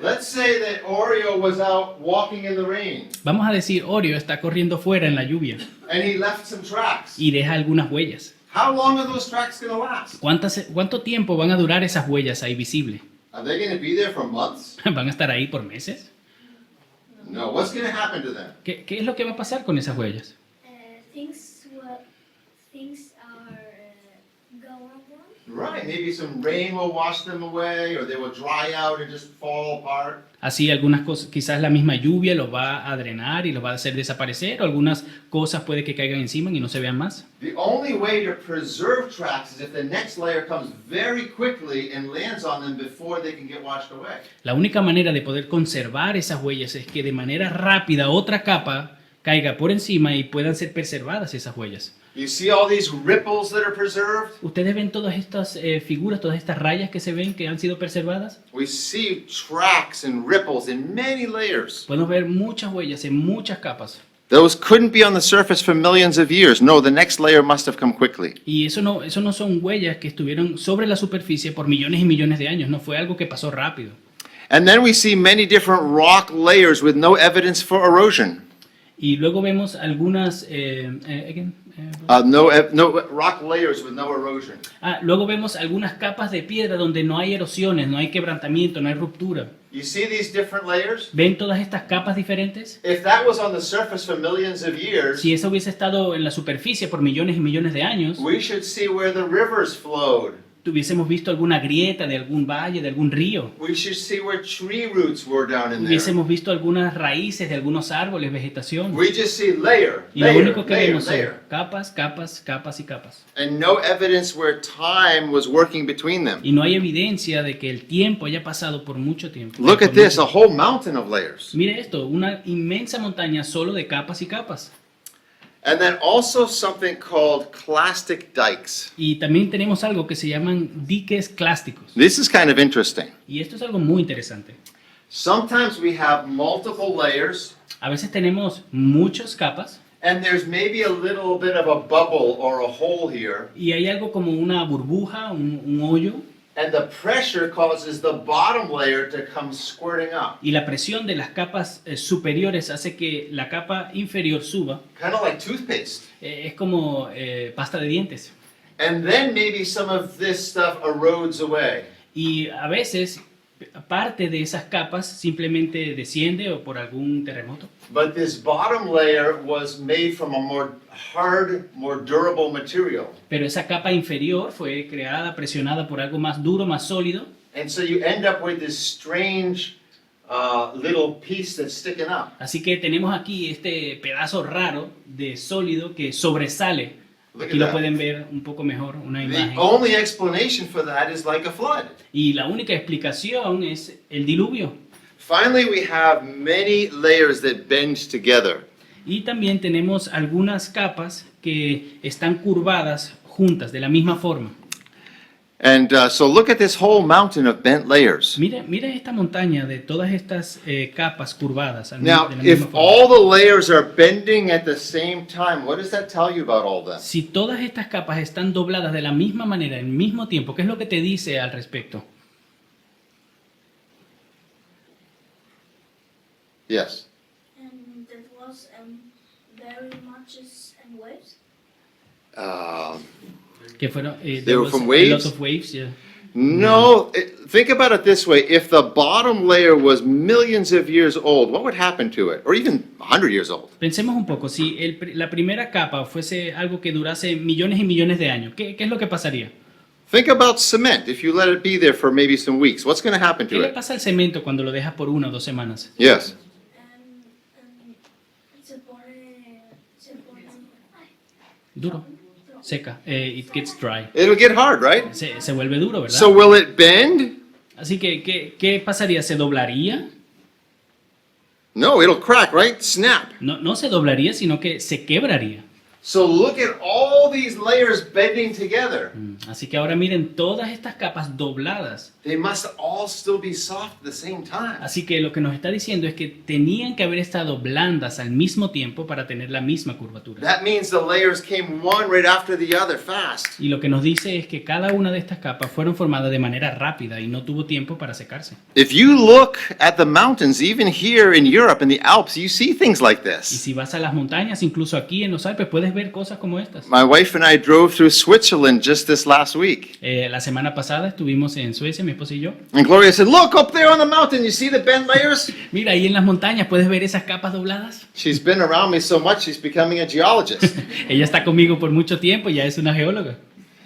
Let's say that Oreo was out walking in the rain Vamos a decir, Oreo está corriendo fuera en la lluvia and he left some tracks. y deja algunas huellas. How long are those tracks going to last? ¿Cuánto tiempo van a durar esas huellas ahí visibles? Are they going to be there for months? ¿Van a estar ahí por meses? No. What's going to happen to them? ¿Qué es lo que va a pasar con esas huellas? Things are go on. Right. Maybe some rain will wash them away or they will dry out and just fall apart. Así algunas cosas, quizás la misma lluvia los va a drenar y los va a hacer desaparecer, o algunas cosas puede que caigan encima y no se vean más. The only way to preserve tracks is if the next layer comes very quickly and lands on them before they can get washed away. La única manera de poder conservar esas huellas es que de manera rápida otra capa caiga por encima y puedan ser preservadas esas huellas. You see all these ripples that are preserved? ¿Ustedes ven todas estas figuras, todas estas rayas que se ven que han sido preservadas? We see tracks and ripples in many layers. Podemos ver muchas huellas en muchas capas. Those couldn't be on the surface for millions of years. No, the next layer must have come quickly. Y eso no son huellas que estuvieron sobre la superficie por millones y millones de años, no fue algo que pasó rápido. And then we see many different rock layers with no evidence for erosion. Y luego vemos algunas... No rock layers with no erosion. luego vemos algunas capas de piedra donde no hay erosiones, no hay quebrantamiento, no hay ruptura. You see these different layers? ¿Ven todas estas capas diferentes? If that was on the surface for millions of years, Si eso hubiese estado en la superficie por millones y millones de años, we should see where the rivers flowed. hubiésemos visto alguna grieta de algún valle, de algún río. We should see where tree roots were down in there. Hubiésemos visto algunas raíces de algunos árboles, vegetación. We just see layer, Y lo layer, único que layer, vemos son layer. capas, capas, capas y capas. And no evidence where time was working between them. Y no hay evidencia de que el tiempo haya pasado por mucho tiempo. Look at Por this, mucho- a whole mountain of layers. Mire esto, una inmensa montaña solo de capas y capas. And then also something called clastic dikes. Y también tenemos algo que se llaman diques clásticos. This is kind of interesting. Y esto es algo muy interesante. Sometimes we have multiple layers, A veces tenemos muchas capas and there's maybe a little bit of a bubble or a hole here, y hay algo como una burbuja, un hoyo, and the pressure causes the bottom layer to come squirting up, y la presión de las capas superiores hace que la capa inferior suba. kind of like toothpaste. Es como pasta de dientes. And then maybe some of this stuff erodes away. Y a veces parte de esas capas simplemente desciende o por algún terremoto. But this bottom layer was made from a more hard, more durable material. Pero esa capa inferior fue creada, presionada por algo más duro, más sólido. And so you end up with this strange little piece that's sticking up. Así que tenemos aquí este pedazo raro de sólido que sobresale. Look Aquí at lo that. pueden ver un poco mejor, una The imagen. only explanation for that is like a flood. Y la única explicación es el diluvio. Finally, we have many layers that bend together. Y también tenemos algunas capas que están curvadas juntas de la misma forma. And so look at this whole mountain of bent layers. Mire esta montaña de todas estas capas curvadas Now, de la if misma forma. all the layers are bending at the same time, what does that tell you about all this? Si todas estas capas están dobladas de la misma manera, al mismo tiempo, ¿qué es lo que te dice al respecto? Yes. And that was very much and waves. Que fueron, They there were was from a waves? lot of waves, yeah. No, think about it this way. If the bottom layer was millions of years old, what would happen to it? Or even 100 years old? Pensemos un poco, si la primera capa fuese algo que durase millones y millones de años, ¿qué es lo que pasaría? Think about cement. If you let it be there for maybe some weeks, what's going to happen ¿Qué to le it? pasa al cemento cuando lo dejas por 1 o 2 semanas? Yes. And se pone Duro, seca, it gets dry. It'll get hard, right? Se vuelve duro, ¿verdad? So will it bend? Así que, ¿qué pasaría? ¿Se doblaría? No, it'll crack, right? Snap. No se doblaría, sino que se quebraría. So look at all these layers bending together. Así que ahora miren todas estas capas dobladas. They must all still be soft at the same time. Así que lo que nos está diciendo es que tenían que haber estado blandas al mismo tiempo para tener la misma curvatura. That means the layers came one right after the other fast. Y lo que nos dice es que cada una de estas capas fueron formadas de manera rápida y no tuvo tiempo para secarse. If you look at the mountains, even here in Europe, in the Alps, you see things like Y this. si vas a las montañas, incluso aquí en los Alpes, puedes ver cosas como estas. My wife and I drove through Switzerland just this last week. La semana pasada estuvimos en Suecia, mi esposa y yo. And Gloria said, look up there on the mountain, you see the bent layers? Mira, ahí en las montañas, ¿puedes ver esas capas dobladas? She's been around me so much, she's becoming a geologist. Ella está conmigo por mucho tiempo y ya es una geóloga.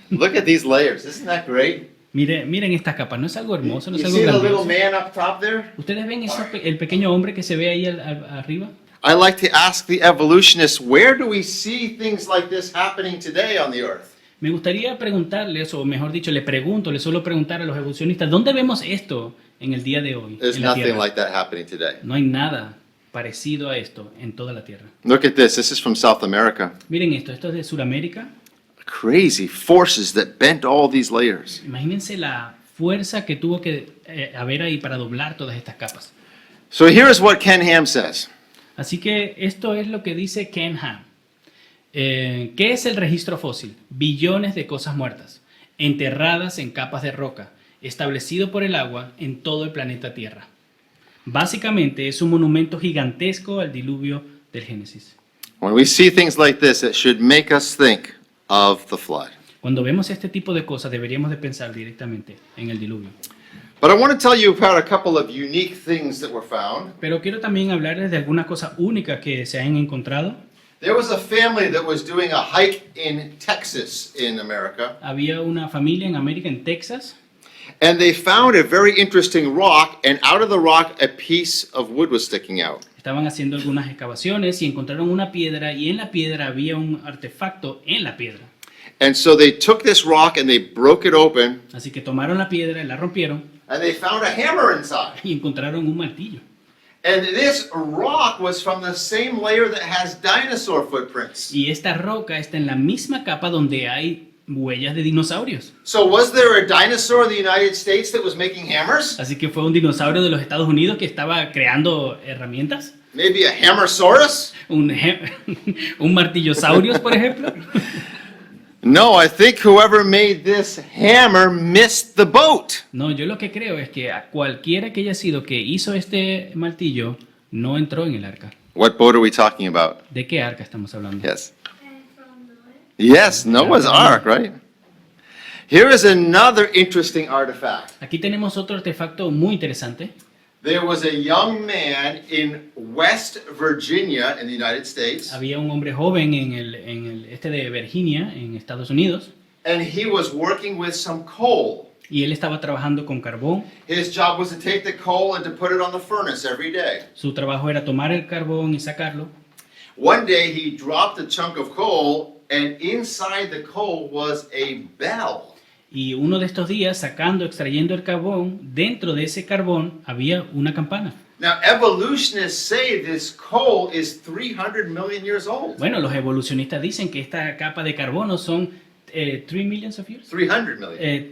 Look at these layers, isn't that great? Miren estas capas, ¿no es algo hermoso? ¿No es You algo see the little grandioso? man up top there? ¿Ustedes ven el pequeño hombre que se ve ahí arriba? I like to ask the evolutionists, where do we see things like this happening today on the earth? Me gustaría preguntarles, o mejor dicho, le suelo preguntar a los evolucionistas, ¿dónde vemos esto en el día de hoy There's en la nothing Tierra? like that happening today. No hay nada parecido a esto en toda la Tierra. Look at this, this is from South America. Miren esto es de Sudamérica. Crazy forces that bent all these layers. Imagínense la fuerza que tuvo que haber ahí para doblar todas estas capas. So here's what Ken Ham says. Así que esto es lo que dice Ken Ham. ¿Qué es el registro fósil? Billones de cosas muertas, enterradas en capas de roca, establecido por el agua en todo el planeta Tierra. Básicamente es un monumento gigantesco al diluvio del Génesis. When we see things like this, it should make us think of the flood. Cuando vemos este tipo de cosas deberíamos de pensar directamente en el diluvio. But I want to tell you about a couple of unique things that were found. Pero quiero también hablarles de algunas cosas únicas que se han encontrado. There was a family that was doing a hike in Texas in America, Había una familia en América, en Texas, and they found a very interesting rock, and out of the rock a piece of wood was sticking out. estaban haciendo algunas excavaciones y encontraron una piedra y en la piedra había un artefacto en la piedra. And so they took this rock and they broke it open, Así que tomaron la piedra y la rompieron and they found a hammer inside. y encontraron un martillo. And this rock was from the same layer that has dinosaur footprints. Y esta roca está en la misma capa donde hay huellas de dinosaurios. So was there a dinosaur in the United States that was making hammers? Así que fue un dinosaurio de los Estados Unidos que estaba creando herramientas. Maybe a hammersaurus? Un martillosaurios, por ejemplo. No, I think whoever made this hammer missed the boat. No, yo lo que creo es que a cualquiera que haya sido que hizo este martillo no entró en el arca. What boat are we talking about? ¿De qué arca estamos hablando? Yes. And from the way. Yes, Noah's Ark, right? Here is another interesting artifact. Aquí tenemos otro artefacto muy interesante. There was a young man in West Virginia in the United States, Había un hombre joven en el este de Virginia, en Estados Unidos, and he was working with some coal. y él estaba trabajando con carbón. His job was to take the coal and to put it on the furnace every day. Su trabajo era tomar el carbón y sacarlo. One day he dropped a chunk of coal, and inside the coal was a bell. Y uno de estos días, extrayendo el carbón, dentro de ese carbón había una campana. Now, evolutionists say this coal is 300 million years old. Bueno, los evolucionistas dicen que esta capa de carbono son 3 millions of years. 300 million.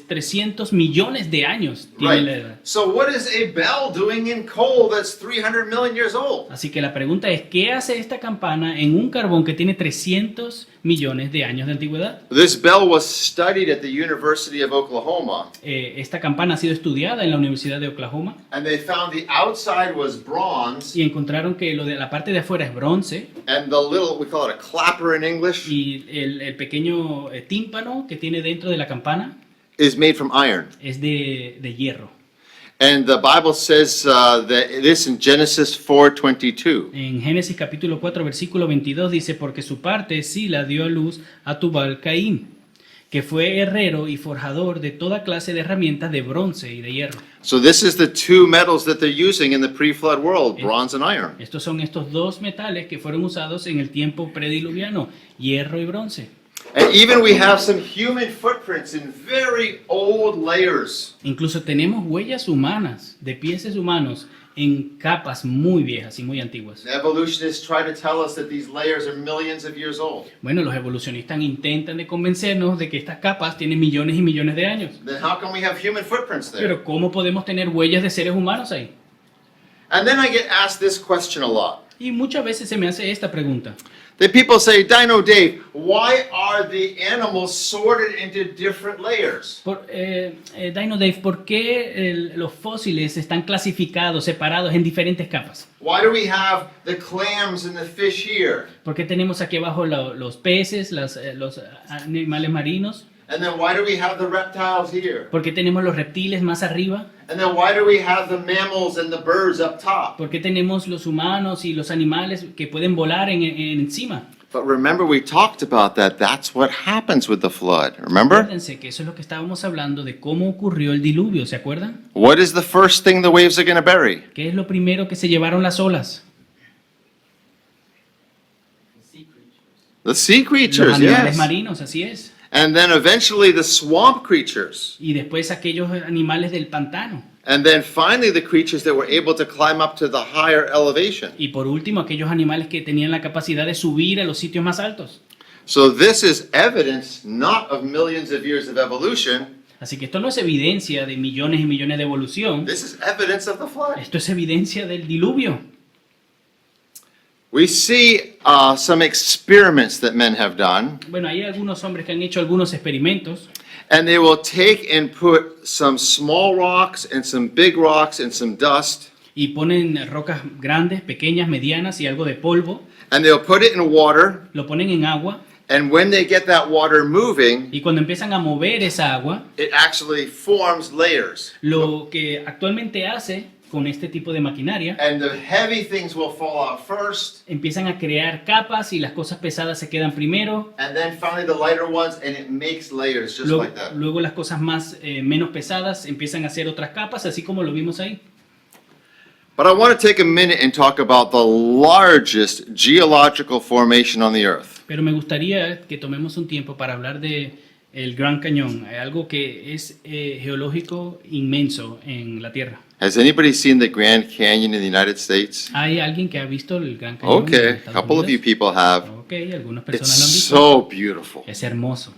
300 millones de años tiene la edad. Right. So what is a bell doing in coal that's 300 million years old? Así que la pregunta es, ¿qué hace esta campana en un carbón que tiene 300 millones de años de antigüedad? This bell was studied at the University of Oklahoma, Esta campana ha sido estudiada en la Universidad de Oklahoma and they found the outside was bronze, y encontraron que lo de la parte de afuera es bronce and the little, we call it a clapper in English, y el pequeño tímpano que tiene dentro de la campana is made from iron. es de hierro. And the Bible says that this in Genesis 4:22. En Génesis capítulo 4 versículo 22 dice, porque su parte Sila dio a luz a Tubal Caín, que fue herrero y forjador de toda clase de herramientas de bronce y de hierro. So this is the two metals that they're using in the pre-flood world, bronze and iron. Estos son estos dos metales que fueron usados en el tiempo prediluviano, hierro y bronce. And even we have some human footprints in very old layers. Incluso tenemos huellas humanas, de pies humanos, en capas muy viejas y muy antiguas. The evolutionists try to tell us that these layers are millions of years old. Bueno, los evolucionistas intentan de convencernos de que estas capas tienen millones y millones de años. Then how can we have human footprints there? Pero ¿cómo podemos tener huellas de seres humanos ahí? And then I get asked this question a lot. Y muchas veces se me hace esta pregunta. The people say, Dino Dave, why are the animals sorted into different layers? Dino Dave, ¿por qué los fósiles están clasificados, separados en diferentes capas? Why do we have the clams and the fish here? ¿Por qué tenemos aquí abajo los peces, los animales marinos? And then why do we have the reptiles here? ¿Por qué tenemos los reptiles más arriba? And then why do we have the mammals and the birds up top? ¿Por qué tenemos los humanos y los animales que pueden volar encima? But remember, we talked about that. That's what happens with the flood. Remember? Acuérdense que eso es lo que estábamos hablando de cómo ocurrió el diluvio, ¿se acuerdan? What is the first thing the waves are going to bury? ¿Qué es lo primero que se llevaron las olas? The sea Los creatures, animales yes. marinos, así es. And then eventually the swamp creatures. Y después aquellos animales del pantano. And then finally the creatures that were able to climb up to the higher elevation. Y por último, aquellos animales que tenían la capacidad de subir a los sitios más altos. So this is evidence not of millions of years of evolution. Así que esto no es evidencia de millones y millones de evolución. This is evidence of the flood. Esto es evidencia del diluvio. We see some experiments that men have done. Bueno, hay algunos hombres que han hecho algunos experimentos. And they will take and put some small rocks and some big rocks and some dust. Y ponen rocas grandes, pequeñas, medianas y algo de polvo. And they'll put it in water. Lo ponen en agua. And when they get that water moving, Y cuando empiezan a mover esa agua, it actually forms layers. lo que actualmente hace con este tipo de maquinaria, And the heavy things will fall out first. empiezan a crear capas y las cosas pesadas se quedan primero. And then finally the lighter ones, and it makes layers just Luego, like that. luego las cosas menos pesadas empiezan a hacer otras capas, así como lo vimos ahí. But I want to take a minute and talk about the largest geological formation on the earth. Pero me gustaría que tomemos un tiempo para hablar de el Gran Cañón, algo que es geológico inmenso en la Tierra. Has anybody seen the Grand Canyon in the United States? ¿Hay alguien que ha visto el Gran Cañón en Okay, a Estados couple of you Unidos? people have. Ok, algunas It's personas lo han visto. so beautiful. Es hermoso.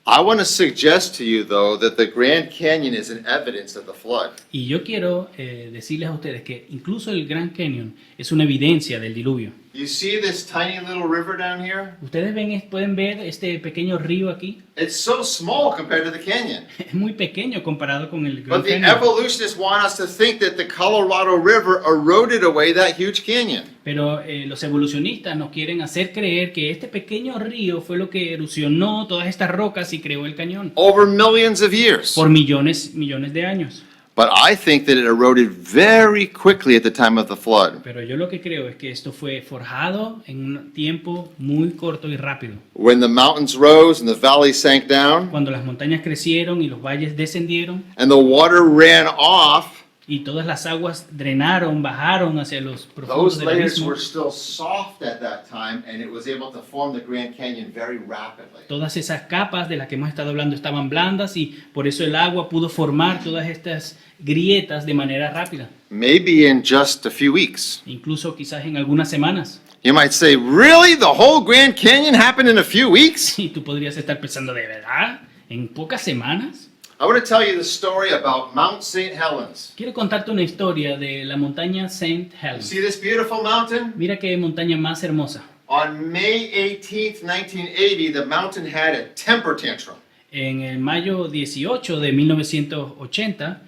I want to suggest to you, though, that the Grand Canyon is an evidence of the flood. Y yo quiero decirles a ustedes que incluso el Grand Canyon es una evidencia del diluvio. You see this tiny little river down here? Ustedes pueden ver este pequeño río aquí. It's so small compared to the canyon. Es muy pequeño comparado con el Grand But the Canyon. evolutionists want us to think that the Colorado River eroded away that huge canyon. Pero los evolucionistas nos quieren hacer creer que este pequeño río fue lo que erosionó todas estas rocas y creó el cañón Over millions of years. por millones de años. But I think that it eroded very quickly at the time of the flood. Pero yo lo que creo es que esto fue forjado en un tiempo muy corto y rápido. When the mountains rose and the valleys sank down Cuando las montañas crecieron y los valles descendieron and the water ran off, y todas las aguas drenaron, bajaron hacia los profundos those del layers abismo, were still soft at that time and it was able to form the Grand Canyon very rapidly. todas esas capas de las que hemos estado hablando estaban blandas y por eso el agua pudo formar todas estas grietas de manera rápida, Maybe in just a few weeks. incluso quizás en algunas semanas. You might say, really? The whole Grand Canyon happened in a few weeks? Y tú podrías estar pensando, ¿de verdad? ¿En pocas semanas? I want to tell you the story about Mount St. Helens. Quiero contarte una historia de la montaña St. You Helens. see this beautiful mountain? Mira qué montaña más hermosa. On May 18th, 1980, the mountain had a temper tantrum. En el mayo 18 de 1980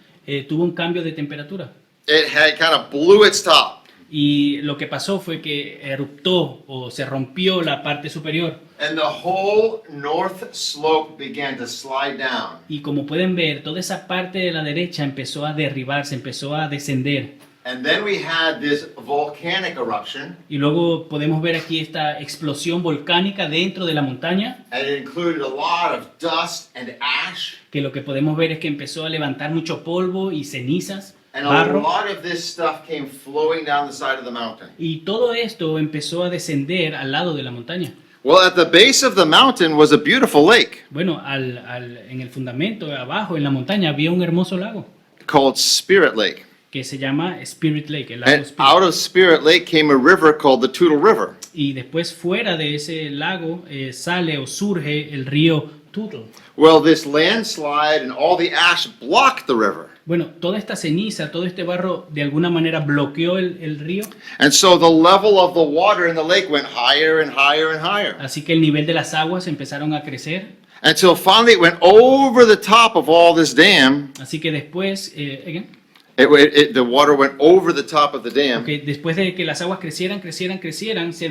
tuvo un cambio de temperatura. It had kind of blew its top. Y lo que pasó fue que eruptó o se rompió la parte superior. And the whole north slope began to slide down. Y como pueden ver, toda esa parte de la derecha empezó a derribarse, empezó a descender. And then we had this volcanic eruption, Y luego podemos ver aquí esta explosión volcánica dentro de la montaña, and it included a lot of dust and ash. que lo que podemos ver es que empezó a levantar mucho polvo y cenizas, And a barro. lot of this stuff came flowing down the side of the mountain. Y todo esto empezó a descender al lado de la montaña. Well, at the base of the mountain was a beautiful lake Bueno, en el fundamento, abajo, en la montaña, había un hermoso lago, called Spirit Lake. que se llama Spirit Lake, el lago And Spirit. out of Spirit Lake came a river called the Toutle River. Y después fuera de ese lago sale o surge el río Toutle. Well, this landslide and all the ash blocked the river. Bueno, toda esta ceniza, todo este barro de alguna manera bloqueó el río, And so the level of the water in the lake went higher and higher and higher. así que el nivel de las aguas empezaron a crecer, Until finally it went over the top of all this dam. así que después, again, The water went over the top of the dam. ok, después de que las aguas crecieran, se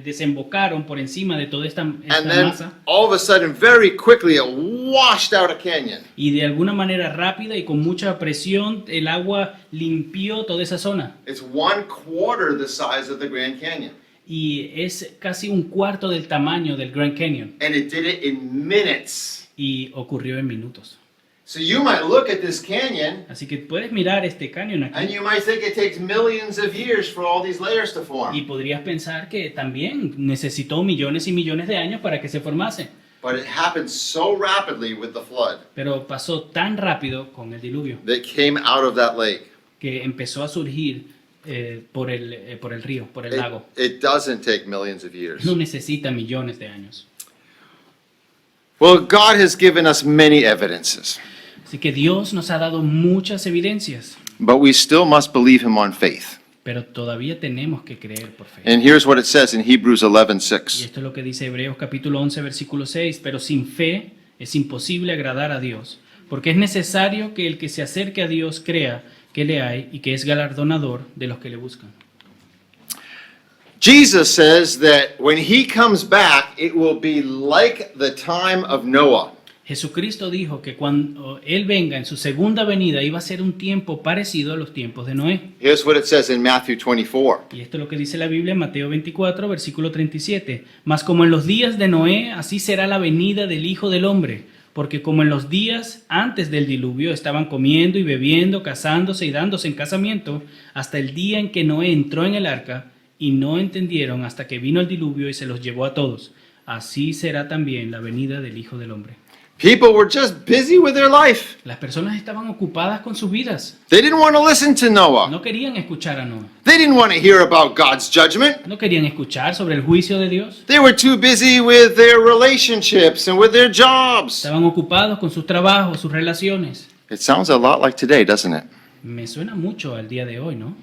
desembocaron por encima de toda esta And then masa all of a sudden, very quickly, it washed out a canyon. y de alguna manera rápida y con mucha presión el agua limpió toda esa zona. It's 1/4 the size of the Grand Canyon. Y es casi un cuarto del tamaño del Grand Canyon And it did it in minutes. y ocurrió en minutos. So you might look at this canyon Así que puedes mirar este cañón and aquí you might think it takes millions of years for all these layers to y form. podrías pensar que también necesitó millones y millones de años para que se formase. But it happened so rapidly with the flood Pero pasó tan rápido con el diluvio that came out of that lake. que empezó a surgir por el río, por el lago. It doesn't take millions of years. No necesita millones de años. Well, God has given us many evidences, Así que Dios nos ha dado muchas evidencias, but we still must believe him on faith. pero todavía tenemos que creer por fe. And here's what it says in Hebrews Y 11:6. esto es lo que dice Hebreos capítulo 11, versículo 6, pero sin fe es imposible agradar a Dios, porque es necesario que el que se acerque a Dios crea que le hay y que es galardonador de los que le buscan. Jesus says that when he comes back, it will be like the time of Noah. Jesucristo dijo que cuando Él venga en su segunda venida iba a ser un tiempo parecido a los tiempos de Noé. Here's what it says in Matthew 24. Y esto es lo que dice la Biblia en Mateo 24, versículo 37. Mas como en los días de Noé, así será la venida del Hijo del Hombre. Porque como en los días antes del diluvio estaban comiendo y bebiendo, casándose y dándose en casamiento, hasta el día en que Noé entró en el arca, y no entendieron hasta que vino el diluvio y se los llevó a todos. Así será también la venida del Hijo del Hombre. People were just busy with their life. Las personas estaban ocupadas con sus vidas. They didn't want to listen to Noah. No querían escuchar a Noé. They didn't want to hear about God's judgment. No querían escuchar sobre el juicio de Dios. They were too busy with their relationships and with their jobs. Estaban ocupados con sus trabajos, sus relaciones. It sounds a lot like today, doesn't it? Me suena mucho al día de hoy, ¿no?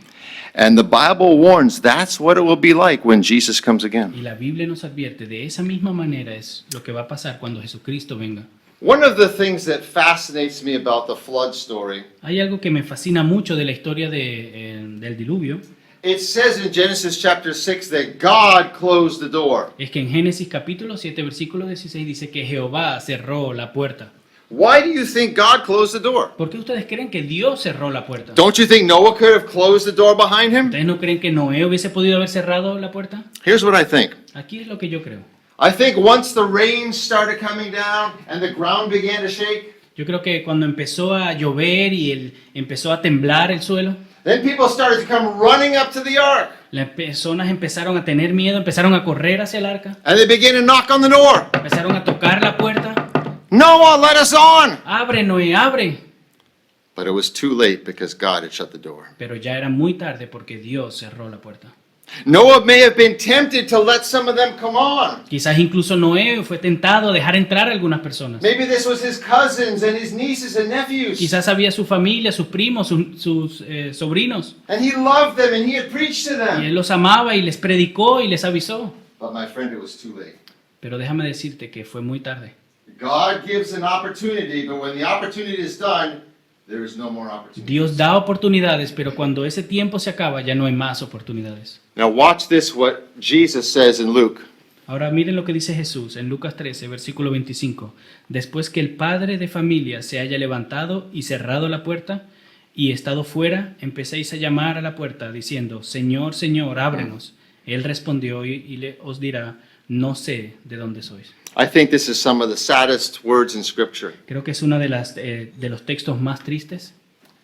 And the Bible warns that's what it will be like when Jesus comes again. Y la Biblia nos advierte, de esa misma manera es lo que va a pasar cuando Jesucristo venga. One of the things that fascinates me about the flood story, Hay algo que me fascina mucho de la historia del diluvio, it says in Genesis chapter 6 that God closed the door. es que en Génesis capítulo 7, versículo 16 dice que Jehová cerró la puerta. Why do you think God closed the door? ¿Por qué ustedes creen que Dios cerró la puerta? Don't you think Noah could have closed the door behind him? ¿Ustedes no creen que Noé hubiese podido haber cerrado la puerta? Here's what I think. Aquí es lo que yo creo. I think once the rain started coming down and the ground began to shake, Yo creo que cuando empezó a llover y empezó a temblar el suelo, then people started to come running up to the ark. las personas empezaron a tener miedo, empezaron a correr hacia el arca, And they began to knock on the door. empezaron a tocar la puerta. Noah, let us on! ¡Abre, Noé, abre! But it was too late because God had shut the door. Pero ya era muy tarde porque Dios cerró la puerta. Noah may have been tempted to let some of them come on. Quizás incluso Noé fue tentado a dejar entrar a algunas personas. Maybe this was his cousins and his nieces and nephews. Quizás había su familia, sus primos, sus sobrinos. And he loved them and he had preached to Y them. él los amaba y les predicó y les avisó. But my friend, it was too late. Pero déjame decirte que fue muy tarde. God gives an opportunity, but when the opportunity is done, there is no more opportunity. Dios da oportunidades, pero cuando ese tiempo se acaba ya no hay más oportunidades. Now watch this, what Jesus says in Luke. Ahora miren lo que dice Jesús en Lucas 13, versículo 25. Después que el padre de familia se haya levantado y cerrado la puerta y estado fuera, empecéis a llamar a la puerta diciendo, Señor, Señor, ábrenos. Él respondió os dirá, no sé de dónde sois. I think this is some of the saddest words in Scripture. Creo que es uno de los textos más tristes.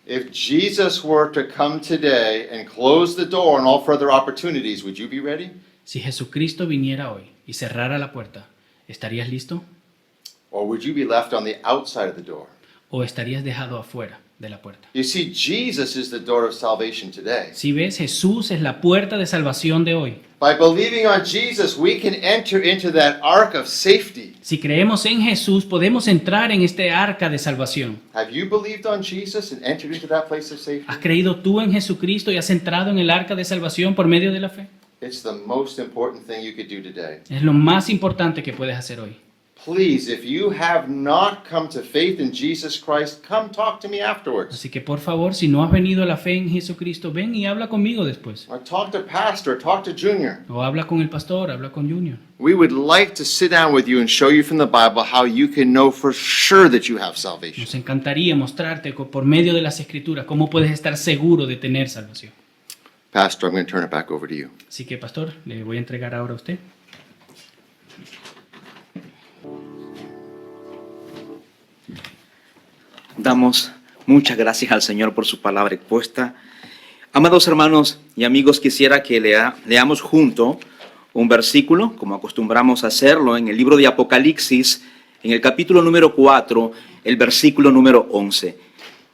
If Jesus were to come today and close the door on all further opportunities, would you be ready? Si Jesucristo viniera hoy y cerrara la puerta, ¿estarías listo? Or would you be left on the outside of the door? ¿O estarías dejado afuera? de la puerta. You see, Jesus is the door of salvation today. Si ves, Jesús es la puerta de salvación de hoy. By believing on Jesus, we can enter into that ark of safety. Si creemos en Jesús, podemos entrar en este arca de salvación. Have you believed on Jesus and entered into that place of safety? ¿Has creído tú en Jesucristo y has entrado en el arca de salvación por medio de la fe? It's the most important thing you could do today. Es lo más importante que puedes hacer hoy. Please, if you have not come to faith in Jesus Christ, come talk to me afterwards. Así que por favor, si no has venido a la fe en Jesucristo, ven y habla conmigo después. Or talk to Pastor, talk to Junior. O habla con el pastor, habla con Junior. We would like to sit down with you and show you from the Bible how you can know for sure that you have salvation. Nos encantaría mostrarte por medio de las Escrituras cómo puedes estar seguro de tener salvación. Pastor, I'm going to turn it back over to you. Así que pastor, le voy a entregar ahora a usted. Damos muchas gracias al Señor por su palabra expuesta. Amados hermanos y amigos, quisiera que leamos junto un versículo, como acostumbramos a hacerlo, en el libro de Apocalipsis, en el capítulo número 4, el versículo número 11.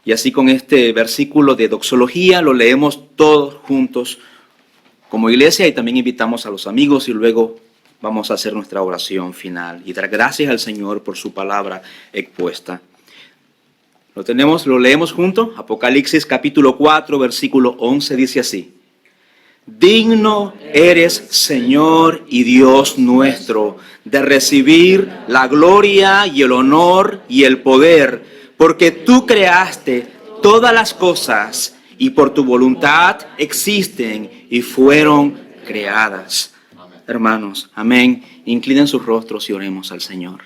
Y así con este versículo de doxología lo leemos todos juntos como iglesia y también invitamos a los amigos y luego vamos a hacer nuestra oración final y dar gracias al Señor por su palabra expuesta. Lo leemos juntos. Apocalipsis capítulo 4, versículo 11 dice así: Digno eres, Señor y Dios nuestro, de recibir la gloria y el honor y el poder, porque tú creaste todas las cosas y por tu voluntad existen y fueron creadas. Hermanos, amén. Inclinen sus rostros y oremos al Señor.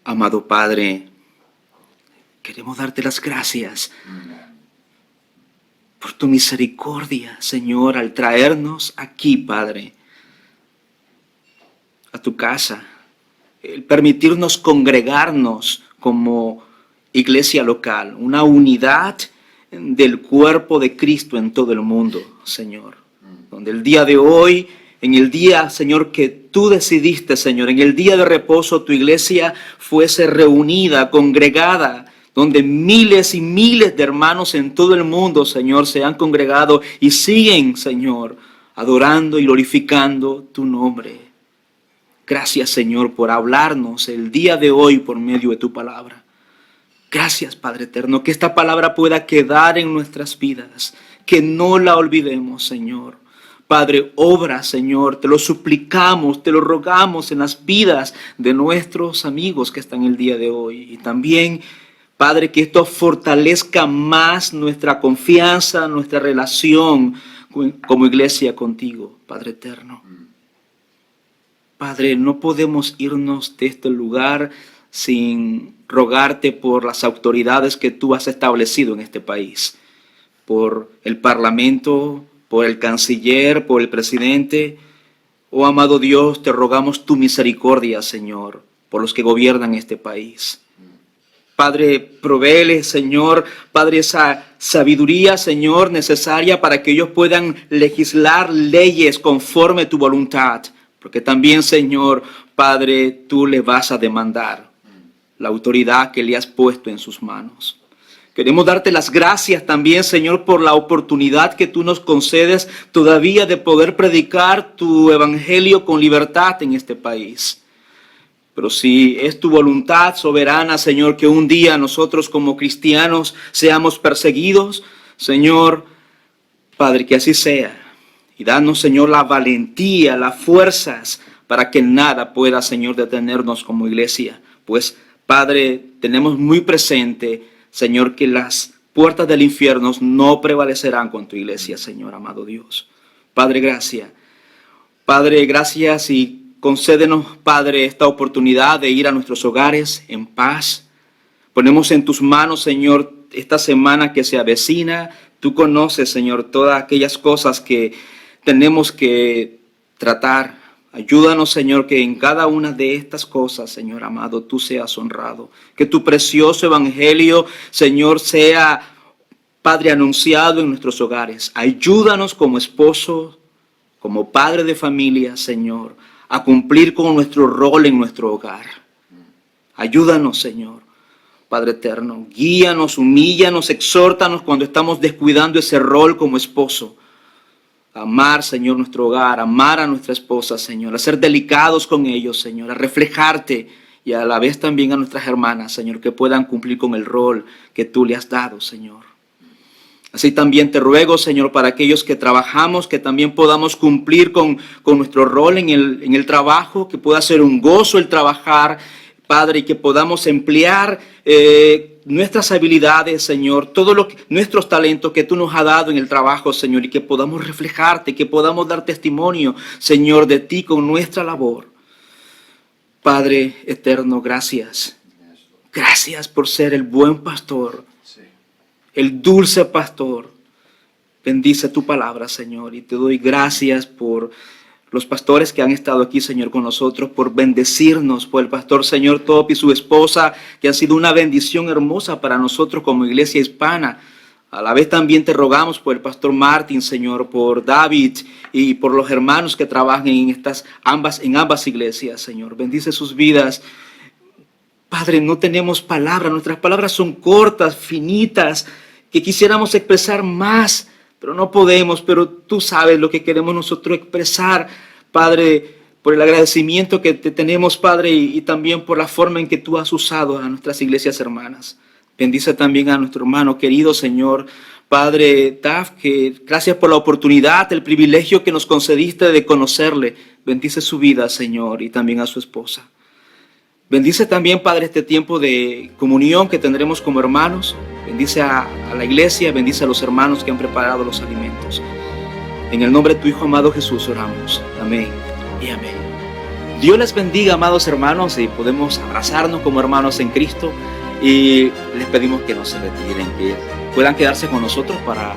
Amado Padre, queremos darte las gracias por tu misericordia, Señor, al traernos aquí, Padre, a tu casa, el permitirnos congregarnos como iglesia local, una unidad del cuerpo de Cristo en todo el mundo, Señor, donde el día de hoy, en el día, Señor, que tú decidiste, Señor, en el día de reposo, tu iglesia fuese reunida, congregada, donde miles y miles de hermanos en todo el mundo, Señor, se han congregado y siguen, Señor, adorando y glorificando tu nombre. Gracias, Señor, por hablarnos el día de hoy por medio de tu palabra. Gracias, Padre eterno, que esta palabra pueda quedar en nuestras vidas, que no la olvidemos, Señor. Padre, obra, Señor, te lo suplicamos, te lo rogamos en las vidas de nuestros amigos que están el día de hoy. Y también, Padre, que esto fortalezca más nuestra confianza, nuestra relación como iglesia contigo, Padre eterno. Padre, no podemos irnos de este lugar sin rogarte por las autoridades que tú has establecido en este país, por el Parlamento, por el canciller, por el presidente. Oh, amado Dios, te rogamos tu misericordia, Señor, por los que gobiernan este país. Padre, provéele, Señor, Padre, esa sabiduría, Señor, necesaria para que ellos puedan legislar leyes conforme a tu voluntad. Porque también, Señor, Padre, tú le vas a demandar la autoridad que le has puesto en sus manos. Queremos darte las gracias también, Señor, por la oportunidad que tú nos concedes todavía de poder predicar tu evangelio con libertad en este país. Pero si es tu voluntad soberana, Señor, que un día nosotros como cristianos seamos perseguidos, Señor, Padre, que así sea. Y danos, Señor, la valentía, las fuerzas para que nada pueda, Señor, detenernos como iglesia. Pues, Padre, tenemos muy presente, Señor, que las puertas del infierno no prevalecerán con tu iglesia, Señor, amado Dios. Padre, gracias. Padre, gracias y concédenos, Padre, esta oportunidad de ir a nuestros hogares en paz. Ponemos en tus manos, Señor, esta semana que se avecina. Tú conoces, Señor, todas aquellas cosas que tenemos que tratar. Ayúdanos, Señor, que en cada una de estas cosas, Señor amado, tú seas honrado. Que tu precioso evangelio, Señor, sea, Padre, anunciado en nuestros hogares. Ayúdanos como esposo, como padre de familia, Señor, a cumplir con nuestro rol en nuestro hogar. Ayúdanos, Señor, Padre eterno. Guíanos, humíllanos, exhórtanos cuando estamos descuidando ese rol como esposo. Amar, Señor, nuestro hogar, amar a nuestra esposa, Señor, a ser delicados con ellos, Señor, a reflejarte y a la vez también a nuestras hermanas, Señor, que puedan cumplir con el rol que tú le has dado, Señor. Así también te ruego, Señor, para aquellos que trabajamos, que también podamos cumplir con nuestro rol en el trabajo, que pueda ser un gozo el trabajar, Padre, y que podamos emplear nuestras habilidades, Señor, nuestros talentos que tú nos has dado en el trabajo, Señor, y que podamos reflejarte, que podamos dar testimonio, Señor, de ti con nuestra labor. Padre eterno, gracias. Gracias por ser el buen pastor, el dulce pastor. Bendice tu palabra, Señor, y te doy gracias por los pastores que han estado aquí, Señor, con nosotros, por bendecirnos, por el pastor, Señor, Top y su esposa, que ha sido una bendición hermosa para nosotros como iglesia hispana. A la vez también te rogamos por el pastor Martin, Señor, por David y por los hermanos que trabajan en ambas iglesias, Señor. Bendice sus vidas. Padre, no tenemos palabras, nuestras palabras son cortas, finitas, que quisiéramos expresar más, pero no podemos, pero tú sabes lo que queremos nosotros expresar, Padre, por el agradecimiento que te tenemos, Padre, y también por la forma en que tú has usado a nuestras iglesias hermanas. Bendice también a nuestro hermano querido, Señor, Padre Taf, que gracias por la oportunidad, el privilegio que nos concediste de conocerle. Bendice su vida, Señor, y también a su esposa. Bendice también, Padre, este tiempo de comunión que tendremos como hermanos. Bendice a la iglesia, bendice a los hermanos que han preparado los alimentos. En el nombre de tu Hijo amado Jesús oramos. Amén y amén. Dios les bendiga, amados hermanos, y podemos abrazarnos como hermanos en Cristo. Y les pedimos que no se retiren, que puedan quedarse con nosotros para